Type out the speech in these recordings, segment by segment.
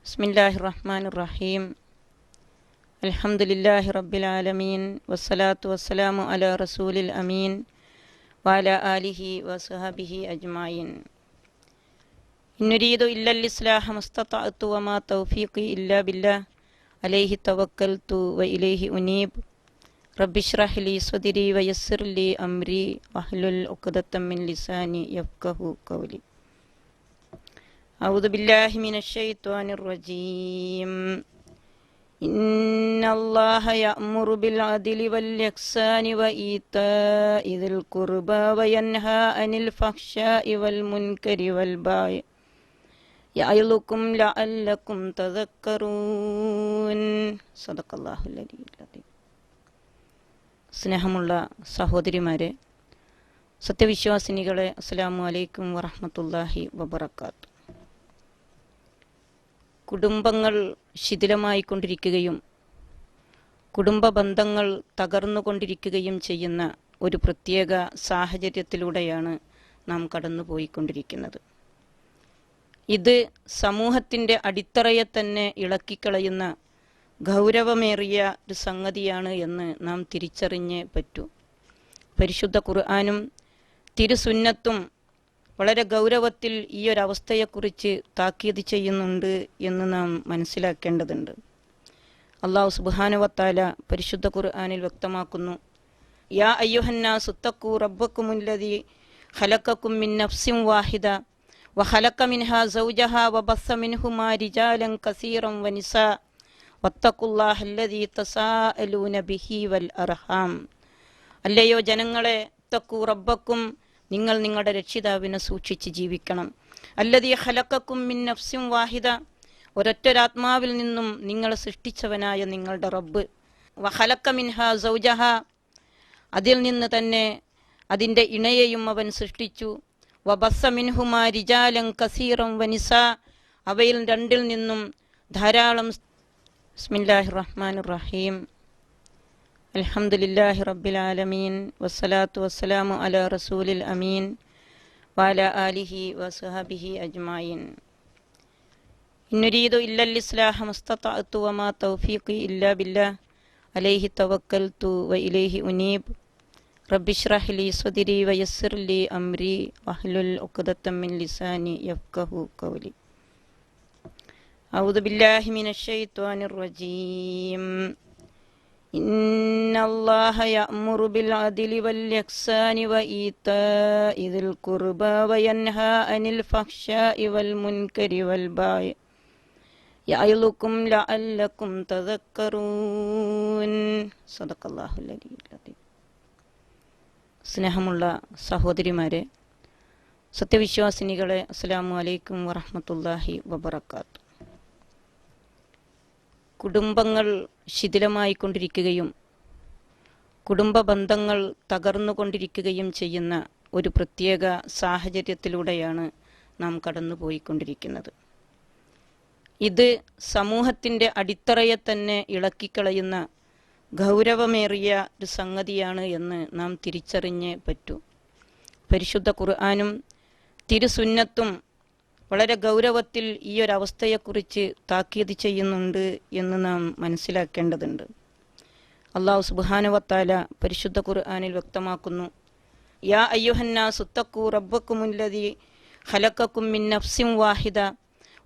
ബിസ്മില്ലാഹിർ റഹ്മാനിർ റഹീം. അൽഹംദുലില്ലാഹി റബ്ബിൽ ആലമീൻ. വസ്സലാത്തു വസ്സലാമു അലാ റസൂലിൽ അമീൻ വഅലാ ആലിഹി വസ്ഹബിഹി അജ്മഈൻ. ഇന്നുരീദു ഇല്ലൽ ഇസ്ലാഹ മസ്തതഅതു വമാ തൗഫീഖി ഇല്ലാ ബില്ലാഹ് അലൈഹി തവക്കൽതു വഇലൈഹി ഉനീബ്. റബ്ബിശ്റഹ് ലി സ്വദ്രി വയസ്സിർ ലി അംരി വഹ്ലുൽ ഉഖ്ദതം മിൻ ലിസാനി യഫ്ഖഹു ഖൗലി. أعوذ بالله من الشيطان الرجيم. إن الله يأمر بالعدل والإحسان وإيتاء ذي القربى وينهى عن الفحشاء والمنكر والبغي يعظكم لعلكم تذكرون. صدق الله العلي العظيم. സ്നേഹമുള്ള സഹോദരിമാരെ, സത്യവിശ്വാസിനികളെ, അസ്സലാമു അലൈക്കും വറഹ്മത്തുള്ളാഹി വബറകാതുഹു. കുടുംബങ്ങൾ ശിഥിലമായിക്കൊണ്ടിരിക്കുകയും കുടുംബ ബന്ധങ്ങൾ തകർന്നുകൊണ്ടിരിക്കുകയും ചെയ്യുന്ന ഒരു പ്രത്യേക സാഹചര്യത്തിലൂടെയാണ് നാം കടന്നുപോയിക്കൊണ്ടിരിക്കുന്നത്. ഇത് സമൂഹത്തിൻ്റെ അടിത്തറയെ തന്നെ ഇളക്കിക്കളയുന്ന ഗൗരവമേറിയ ഒരു സംഗതിയാണ് എന്ന് നാം തിരിച്ചറിഞ്ഞേ പറ്റൂ. പരിശുദ്ധ ഖുർആനും തിരുസുന്നത്തും വളരെ ഗൗരവത്തിൽ ഈ ഒരവസ്ഥയെക്കുറിച്ച് താക്കീത് ചെയ്യുന്നുണ്ട് എന്ന് നാം മനസ്സിലാക്കേണ്ടതുണ്ട്. അല്ലാഹു സുബ്ഹാനഹു വതആല പരിശുദ്ധ ഖുർആനിൽ വ്യക്തമാക്കുന്നു, യാ അയ്യുഹന്നാസു ഇത്തഖൂ റബ്ബക്കുമുല്ലദീ ഖലഖക്കും മിൻ നഫ്സിൻ വാഹിദ വഖലഖ മിൻഹാ സൗജഹാ വബസ്സ മിൻഹുമാ റിജാലൻ കസീറൻ വനിസാ വത്തഖുല്ലാഹല്ലദീ തസാഅലൂന ബിഹി വൽ അർഹാം. അല്ലയോ ജനങ്ങളെ, ഇത്തഖൂ റബ്ബക്കും, നിങ്ങൾ നിങ്ങളുടെ രക്ഷിതാവിനെ സൂക്ഷിച്ച് ജീവിക്കണം. അല്ലദീ ഖലഖക്കും മിൻ നഫ്സിൻ വാഹിദ, ഒരൊറ്റൊരാത്മാവിൽ നിന്നും നിങ്ങളെ സൃഷ്ടിച്ചവനായ നിങ്ങളുടെ റബ്ബ്. വഖലഖ മിൻഹാ സൗജഹാ, അതിൽ നിന്ന് തന്നെ അതിൻ്റെ ഇണയെയും അവൻ സൃഷ്ടിച്ചു. വബസ്സ മിൻഹുമാ റിജാലൻ കസീറൻ വനിസാ, അവയിൽ രണ്ടിൽ നിന്നും ധാരാളം. ബിസ്മില്ലാഹിർ റഹ്മാനിർ റഹീം. അൽഹംദുലില്ലാഹി റബ്ബിൽ ആലമീൻ. വസ്സലാത്തു വസ്സലാമു അലാ റസൂലിൽ അമീൻ വഅലാ ആലിഹി വസ്ഹബിഹി അജ്മഈൻ. ഇന്നുരീദു ഇല്ലൽ ഇസ്ലാഹ മസ്തതഅതു വമാ തൗഫീഖി ഇല്ലാ ബില്ലാഹ് അലൈഹി തവക്കൽതു വഇലൈഹി ഉനീബ്. റബ്ബിശ്റഹ് ലി സ്വദ്രി വയസ്സിർ ലി അംരി വഹ്ലുൽ ഉഖ്ദതം മിൻ ലിസാനി യഫ്ഖഹു ഖൗലി. അഊദു ബില്ലാഹി മിനശ് ശൈത്വാനിർ റജീം. إن الله يأمر بالعدل والإحسان وإيتاء ذي القربى وينهى عن الفحشاء والمنكر والبغي يعظكم لعلكم تذكرون. صدق الله العلي العظيم. സ്നേഹമുള്ള സഹോദരിമാരെ, സത്യവിശ്വാസിനികളെ, അസ്സലാമു അലൈക്കും വറഹ്മത്തുള്ളാഹി വബറകാതുഹു. കുടുംബങ്ങൾ ശിഥിലമായിക്കൊണ്ടിരിക്കുകയും കുടുംബ ബന്ധങ്ങൾ തകർന്നുകൊണ്ടിരിക്കുകയും ചെയ്യുന്ന ഒരു പ്രത്യേക സാഹചര്യത്തിലൂടെയാണ് നാം കടന്നുപോയിക്കൊണ്ടിരിക്കുന്നത്. ഇത് സമൂഹത്തിൻ്റെ അടിത്തറയെ തന്നെ ഇളക്കിക്കളയുന്ന ഗൗരവമേറിയ ഒരു സംഗതിയാണ് എന്ന് നാം തിരിച്ചറിഞ്ഞേ പറ്റൂ. പരിശുദ്ധ ഖുർആനും തിരുസുന്നത്തും വളരെ ഗൗരവത്തിൽ ഈ ഒരവസ്ഥയെക്കുറിച്ച് താക്കീത് ചെയ്യുന്നുണ്ട് എന്ന് നാം മനസ്സിലാക്കേണ്ടതുണ്ട്. അല്ലാഹു സുബ്ഹാനഹു വതആല പരിശുദ്ധ ഖുർആനിൽ വ്യക്തമാക്കുന്നു, യാ അയ്യുഹന്നാസു ഇത്തഖൂ റബ്ബക്കുമുല്ലദീ ഖലഖക്കും മിൻ നഫ്സിൻ വാഹിദ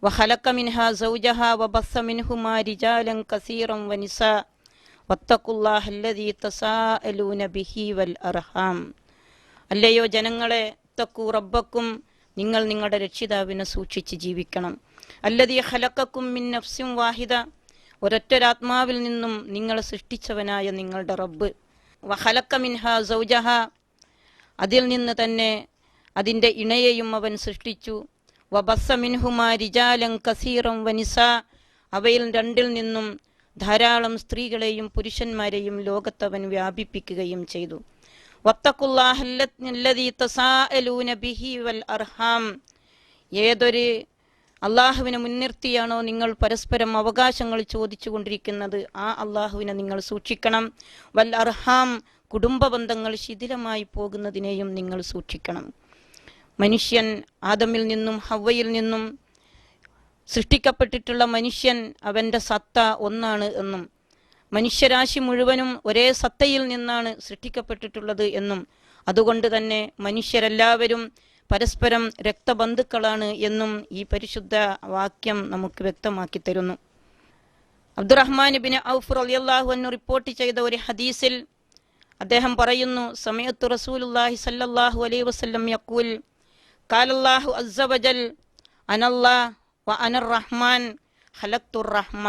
വഖലഖ മിൻഹാ സൗജഹാ വബസ്സ മിൻഹുമാ റിജാലൻ കസീറൻ വനിസാ വത്തഖുല്ലാഹല്ലദീ തസാഅലൂന ബിഹി വൽ അർഹാം. അല്ലയോ ജനങ്ങളെ, ഇത്തഖൂ റബ്ബക്കും, നിങ്ങൾ നിങ്ങളുടെ രക്ഷിതാവിനെ സൂക്ഷിച്ച് ജീവിക്കണം. അല്ലദീ ഖലഖക്കും മിൻ നഫ്സിൻ വാഹിദ, ഒരൊറ്റൊരാത്മാവിൽ നിന്നും നിങ്ങളെ സൃഷ്ടിച്ചവനായ നിങ്ങളുടെ റബ്ബ്. വഖലഖ മിൻഹാ സൗജഹാ, അതിൽ നിന്ന് തന്നെ അതിൻ്റെ ഇണയെയും അവൻ സൃഷ്ടിച്ചു. വബസ്സ മിൻഹുമാ റിജാലൻ കസീറൻ വനിസാ, അവയിൽ രണ്ടിൽ നിന്നും ധാരാളം സ്ത്രീകളെയും പുരുഷന്മാരെയും ലോകത്തവൻ വ്യാപിപ്പിക്കുകയും ചെയ്തു. വത്തഖുല്ലാഹല്ലദീ തസാഅലൂന ബിഹി വൽ അർഹാം, ഏതൊരു അള്ളാഹുവിനെ മുൻനിർത്തിയാണോ നിങ്ങൾ പരസ്പരം അവകാശങ്ങൾ ചോദിച്ചു കൊണ്ടിരിക്കുന്നത്, ആ അള്ളാഹുവിനെ നിങ്ങൾ സൂക്ഷിക്കണം. വൽ അർഹാം, കുടുംബ ബന്ധങ്ങൾ ശിഥിലമായി പോകുന്നതിനെയും നിങ്ങൾ സൂക്ഷിക്കണം. മനുഷ്യൻ ആദമിൽ നിന്നും ഹവ്വയിൽ നിന്നും സൃഷ്ടിക്കപ്പെട്ടിട്ടുള്ള മനുഷ്യൻ അവൻ്റെ സത്ത ഒന്നാണ് എന്നും മനുഷ്യരാശി മുഴുവനും ഒരേ സത്തയിൽ നിന്നാണ് സൃഷ്ടിക്കപ്പെട്ടിട്ടുള്ളത് എന്നും അതുകൊണ്ട് തന്നെ മനുഷ്യരെല്ലാവരും പരസ്പരം രക്തബന്ധുക്കളാണ് എന്നും ഈ പരിശുദ്ധ വാക്യം നമുക്ക് വ്യക്തമാക്കി തരുന്നു. അബ്ദുറഹ്മാൻ ഇബ്നു ഔഫ് റളിയല്ലാഹു അൻഹു റിപ്പോർട്ട് ചെയ്ത ഒരു ഹദീസിൽ അദ്ദേഹം പറയുന്നു, സമയത്തു റസൂലുള്ളാഹി സ്വല്ലല്ലാഹു അലൈഹി വസല്ലം യഖൂൽ ഖാലല്ലാഹു അസ്സ വജൽ അനല്ലാഹ് വ അനർ റഹ്മാൻ ഖലഖ്തുർ റഹ്മ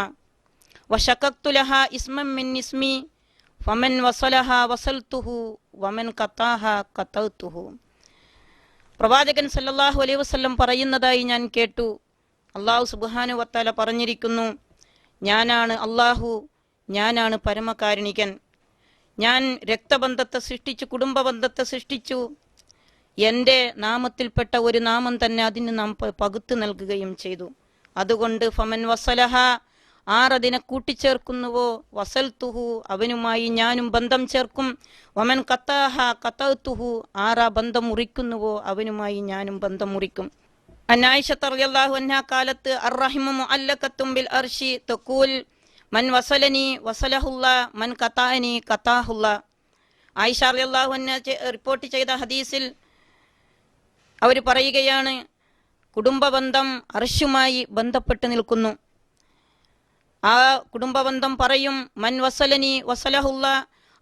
വശഖഖ്തു ലഹാ ഇസ്മൻ മിൻ ഇസ്മി ഫമൻ വസലഹാ വസൽതുഹു വമൻ ഖതാഹാ ഖതൗതുഹു. പ്രവാചകൻ സല്ലല്ലാഹു അലൈഹി വസല്ലം പറയുന്നതായി ഞാൻ കേട്ടു, അല്ലാഹു സുബ്ഹാനഹു വ തആല പറഞ്ഞിരിക്കുന്നു, ഞാനാണ് അല്ലാഹു, ഞാനാണ് പരമകാരുണികൻ. ഞാൻ രക്തബന്ധത്തെ സൃഷ്ടിച്ചു, കുടുംബബന്ധത്തെ സൃഷ്ടിച്ചു. എൻ്റെ നാമത്തിൽപ്പെട്ട ഒരു നാമം തന്നെ അതിന് നാം പകുത്തു നൽകുകയും ചെയ്തു. അതുകൊണ്ട് ഫമൻ വസലഹ, ആരതിനെ കൂട്ടിച്ചേർക്കുന്നുവോ, വസൽതുഹു, അവനുമായി ഞാനും ബന്ധം ചേർക്കും. വമൻ ഖതാഹ ഖതൗതുഹു, ആരാ ബന്ധം മുറിക്കുന്നുവോ അവനുമായി ഞാനും ബന്ധം മുറിക്കും. അനായിഷ റളിയല്ലാഹു അൻഹാ കാലത്ത് അർറഹിമു മുഅല്ലഖത്തും ബിൽ അർശി തഖൂൽ മൻ വസലനി വസലഹുല്ലാ മൻ ഖതാഅനി ഖതാഹുല്ലാ. ആയിഷ റളിയല്ലാഹു അൻഹ റിപ്പോർട്ട് ചെയ്ത ഹദീസിൽ അവർ പറയുകയാണ്, കുടുംബബന്ധം അർശുമായി ബന്ധപ്പെട്ട് നിൽക്കുന്നു. ആ കുടുംബബന്ധം പറയും, മൻ വസലനി വസലഹുല്ലാ,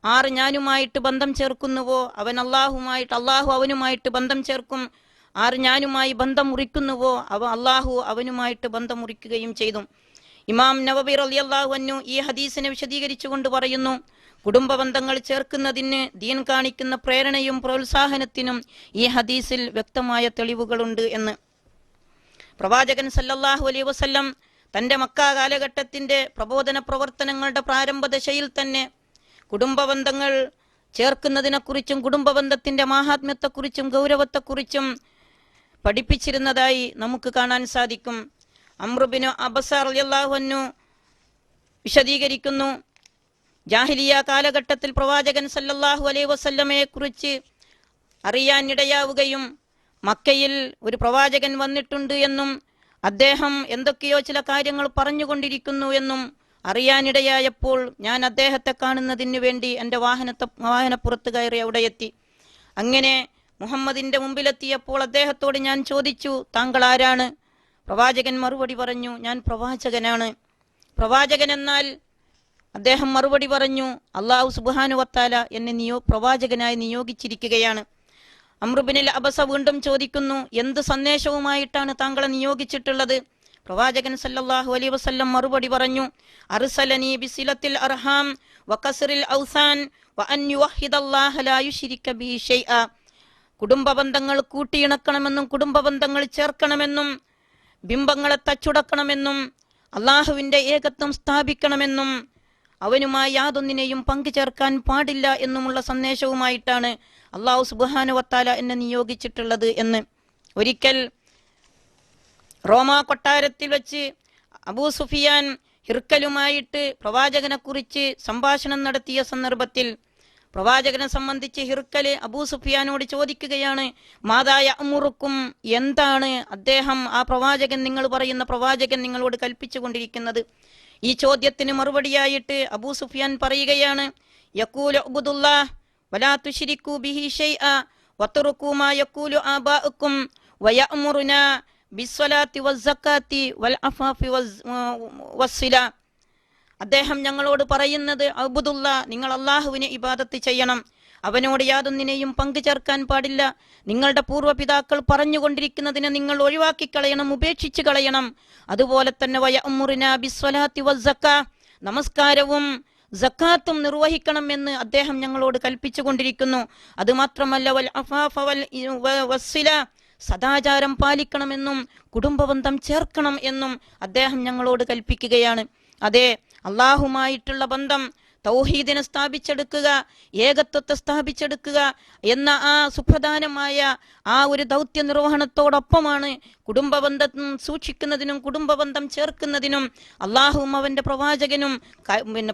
ആർ ഞാനുമായിട്ട് ബന്ധം ചേർക്കുന്നുവോ അവൻ അള്ളാഹുമായിട്ട്, അള്ളാഹു അവനുമായിട്ട് ബന്ധം ചേർക്കും. ആർ ഞാനുമായി ബന്ധം മുറിക്കുന്നുവോ അള്ളാഹു അവനുമായിട്ട് ബന്ധം മുറിക്കുകയും ചെയ്തു. ഇമാം നവവി റളിയല്ലാഹു അൻഹു ഈ ഹദീസിനെ വിശദീകരിച്ചുകൊണ്ട് പറയുന്നു, കുടുംബബന്ധങ്ങൾ ചേർക്കുന്നതിന് ദീൻ കാണിക്കുന്ന പ്രേരണയും പ്രോത്സാഹനത്തിനും ഈ ഹദീസിൽ വ്യക്തമായ തെളിവുകളുണ്ട് എന്ന്. പ്രവാചകൻ സല്ലല്ലാഹു അലൈഹി വസല്ലം തൻ്റെ മക്ക കാലഘട്ടത്തിൻ്റെ പ്രബോധന പ്രവർത്തനങ്ങളുടെ പ്രാരംഭ ദശയിൽ തന്നെ കുടുംബബന്ധങ്ങൾ ചേർക്കുന്നതിനെക്കുറിച്ചും കുടുംബബന്ധത്തിൻ്റെ മാഹാത്മ്യത്തെക്കുറിച്ചും ഗൗരവത്തെക്കുറിച്ചും പഠിപ്പിച്ചിരുന്നതായി നമുക്ക് കാണാൻ സാധിക്കും. അംർ ഇബ്നു അബസ റളിയല്ലാഹു അൻഹു വിശദീകരിക്കുന്നു, ജാഹിലിയ കാലഘട്ടത്തിൽ പ്രവാചകൻ സല്ലല്ലാഹു അലൈഹി വസല്ലമയെ കുറിച്ച് അറിയാനിടയാവുകയും മക്കയിൽ ഒരു പ്രവാചകൻ വന്നിട്ടുണ്ട് എന്നും അദ്ദേഹം എന്തൊക്കെയോ ചില കാര്യങ്ങൾ പറഞ്ഞുകൊണ്ടിരിക്കുന്നു എന്നും അറിയാനിടയായപ്പോൾ ഞാൻ അദ്ദേഹത്തെ കാണുന്നതിന് വേണ്ടി എൻ്റെ വാഹനപ്പുറത്ത് കയറി അവിടെ എത്തി. അങ്ങനെ മുഹമ്മദിൻ്റെ മുമ്പിലെത്തിയപ്പോൾ അദ്ദേഹത്തോട് ഞാൻ ചോദിച്ചു, താങ്കൾ ആരാണ്? പ്രവാചകൻ മറുപടി പറഞ്ഞു, ഞാൻ പ്രവാചകനാണ്. പ്രവാചകൻ എന്നാൽ? അദ്ദേഹം മറുപടി പറഞ്ഞു, അല്ലാഹു സുബ്ഹാനഹു വ തആല എന്നെ പ്രവാചകനായി നിയോഗിച്ചിരിക്കുകയാണ്. അംർ ഇബ്നുൽ അബസ വീണ്ടും ചോദിക്കുന്നു, എന്ത് സന്ദേശവുമായിട്ടാണ് താങ്കളെ നിയോഗിച്ചിട്ടുള്ളത്? പ്രവാചകൻ സല്ലല്ലാഹു അലൈഹി വസല്ലം മറുപടി പറഞ്ഞു, അർസലനി ബിസിലത്തിൽ അർഹാം വകസ്റിൽ ഔസാൻ വഅൻ യുവഹിദല്ലാഹ ലാ യുശ്രിക ബിഹി ഷൈഅ. കുടുംബബന്ധങ്ങൾ കൂട്ടിയിണക്കണമെന്നും കുടുംബബന്ധങ്ങൾ ചേർക്കണമെന്നും ബിംബങ്ങളെ തച്ചുടക്കണമെന്നും അള്ളാഹുവിൻ്റെ ഏകത്വം സ്ഥാപിക്കണമെന്നും അവനുമായി യാതൊന്നിനെയും പങ്കുചേർക്കാൻ പാടില്ല എന്നുമുള്ള സന്ദേശവുമായിട്ടാണ് അല്ലാഹു സുബ്ഹാനഹു വ തആല എന്നെ നിയോഗിച്ചിട്ടുള്ളത് എന്ന്. ഒരിക്കൽ റോമാ കൊട്ടാരത്തിൽ വെച്ച് അബൂ സുഫിയാൻ ഹിർക്കലുമായിട്ട് പ്രവാചകനെ കുറിച്ച് സംഭാഷണം നടത്തിയ സന്ദർഭത്തിൽ പ്രവാചകനെ സംബന്ധിച്ച് ഹിർക്കല് അബൂ സുഫിയാനോട് ചോദിക്കുകയാണ്, മാതായ അമുറുക്കും, എന്താണ് അദ്ദേഹം, ആ പ്രവാചകൻ, നിങ്ങൾ പറയുന്ന പ്രവാചകൻ നിങ്ങളോട് കൽപ്പിച്ചു കൊണ്ടിരിക്കുന്നത്? ഈ ചോദ്യത്തിന് മറുപടിയായിട്ട് അബൂ സുഫിയാൻ പറയുകയാണ്, യഖൂലു ഉബ്ദുല്ലാഹ് വലാ തുശ്രികൂ ബിഹി ഷൈഅ വതറുകൂ മാ യഖൂലു ആബാഉക്കും വയഅമുറുനാ ബിസ്സലാത്തി വസ്സകാത്തി വൽ അഫാഫി വസ്സില. അദ്ദേഹം ഞങ്ങളോട് പറയുന്നത്, അബ്ദുല്ല, നിങ്ങൾ അള്ളാഹുവിനെ ഇബാദത്ത് ചെയ്യണം, അവനോട് യാതൊന്നിനെയും പങ്കു ചേർക്കാൻ പാടില്ല. നിങ്ങളുടെ പൂർവ്വപിതാക്കൾ പറഞ്ഞുകൊണ്ടിരിക്കുന്നതിനെ നിങ്ങൾ ഒഴിവാക്കിക്കളയണം, ഉപേക്ഷിച്ച് കളയണം. അതുപോലെ തന്നെ വയഅമുറുനാ ബിസ്സലാത്തി വസ്സകാ, നമസ്കാരവും സക്കാത്തും നിർവഹിക്കണം എന്ന് അദ്ദേഹം ഞങ്ങളോട് കൽപ്പിച്ചുകൊണ്ടിരിക്കുന്നു. അതുമാത്രമല്ല വൽ അഫാഫ വസ്സില, സദാചാരം പാലിക്കണമെന്നും കുടുംബബന്ധം ചേർക്കണം എന്നും അദ്ദേഹം ഞങ്ങളോട് കൽപ്പിക്കുകയാണ്. അതെ, അള്ളാഹുമായിട്ടുള്ള ബന്ധം, തൗഹീദിനെ സ്ഥാപിച്ചെടുക്കുക, ഏകത്വത്തെ സ്ഥാപിച്ചെടുക്കുക എന്ന ആ സുപ്രധാനമായ ആ ഒരു ദൗത്യ നിർവഹണത്തോടൊപ്പമാണ് കുടുംബബന്ധം സൂക്ഷിക്കുന്നതിനും കുടുംബബന്ധം ചേർക്കുന്നതിനും അള്ളാഹുവും അവൻ്റെ പ്രവാചകനും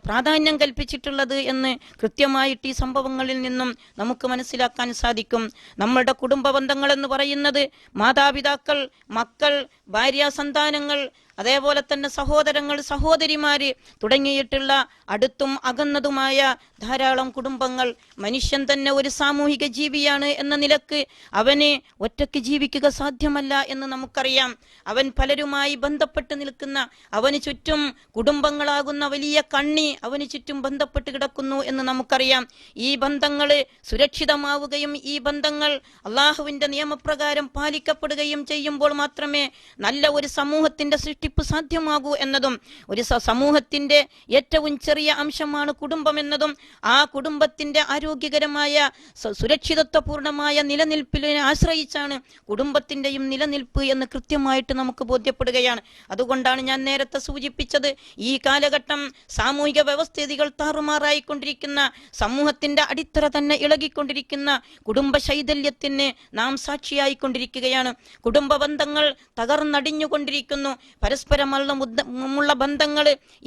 പ്രാധാന്യം കൽപ്പിച്ചിട്ടുള്ളത് എന്ന് കൃത്യമായിട്ട് ഈ സംഭവങ്ങളിൽ നിന്നും നമുക്ക് മനസ്സിലാക്കാൻ സാധിക്കും. നമ്മളുടെ കുടുംബബന്ധങ്ങൾ എന്ന് പറയുന്നത് മാതാപിതാക്കൾ, മക്കൾ, ഭാര്യാസന്താനങ്ങൾ, അതേപോലെ തന്നെ സഹോദരങ്ങൾ, സഹോദരിമാര് തുടങ്ങിയിട്ടുള്ള അടുത്തും അകന്നതുമായ ധാരാളം കുടുംബങ്ങൾ. മനുഷ്യൻ തന്നെ ഒരു സാമൂഹിക ജീവിയാണ് എന്ന നിലക്ക് അവന് ഒറ്റയ്ക്ക് ജീവിക്കുക സാധ്യമല്ല എന്ന് നമുക്കറിയാം. അവൻ പലരുമായി ബന്ധപ്പെട്ട് നിൽക്കുന്ന, അവന് ചുറ്റും കുടുംബങ്ങളാകുന്ന വലിയ കണ്ണി അവന് ചുറ്റും ബന്ധപ്പെട്ട് കിടക്കുന്നു എന്ന് നമുക്കറിയാം. ഈ ബന്ധങ്ങൾ സുരക്ഷിതമാവുകയും ഈ ബന്ധങ്ങൾ അള്ളാഹുവിന്റെ നിയമപ്രകാരം പാലിക്കപ്പെടുകയും ചെയ്യുമ്പോൾ മാത്രമേ നല്ല ഒരു സമൂഹത്തിന്റെ സൃഷ്ടിപ്പ് സാധ്യമാകൂ എന്നതും, ഒരു സമൂഹത്തിന്റെ ഏറ്റവും ചെറിയ അംശമാണ് കുടുംബം എന്നതും, ആ കുടുംബത്തിന്റെ ആരോഗ്യകരമായ സുരക്ഷിതത്വപൂർണമായ നിലനിൽപ്പിനെ ആശ്രയിച്ചാണ് കുടുംബത്തിന്റെയും നിലനിൽപ്പ് എന്ന് കൃത്യമായിട്ട് നമുക്ക് ബോധ്യപ്പെടുകയാണ്. അതുകൊണ്ടാണ് ഞാൻ നേരത്തെ സൂചിപ്പിച്ചത്, ഈ കാലഘട്ടം സാമൂഹിക വ്യവസ്ഥിതികൾ താറുമാറായിക്കൊണ്ടിരിക്കുന്ന, സമൂഹത്തിന്റെ അടിത്തറ തന്നെ ഇളകിക്കൊണ്ടിരിക്കുന്ന കുടുംബ ശൈഥല്യത്തിന് നാം സാക്ഷിയായിക്കൊണ്ടിരിക്കുകയാണ്. കുടുംബ ബന്ധങ്ങൾ തകർന്നടിഞ്ഞുകൊണ്ടിരിക്കുന്നു. പരസ്പരമുള്ള ബന്ധങ്ങൾ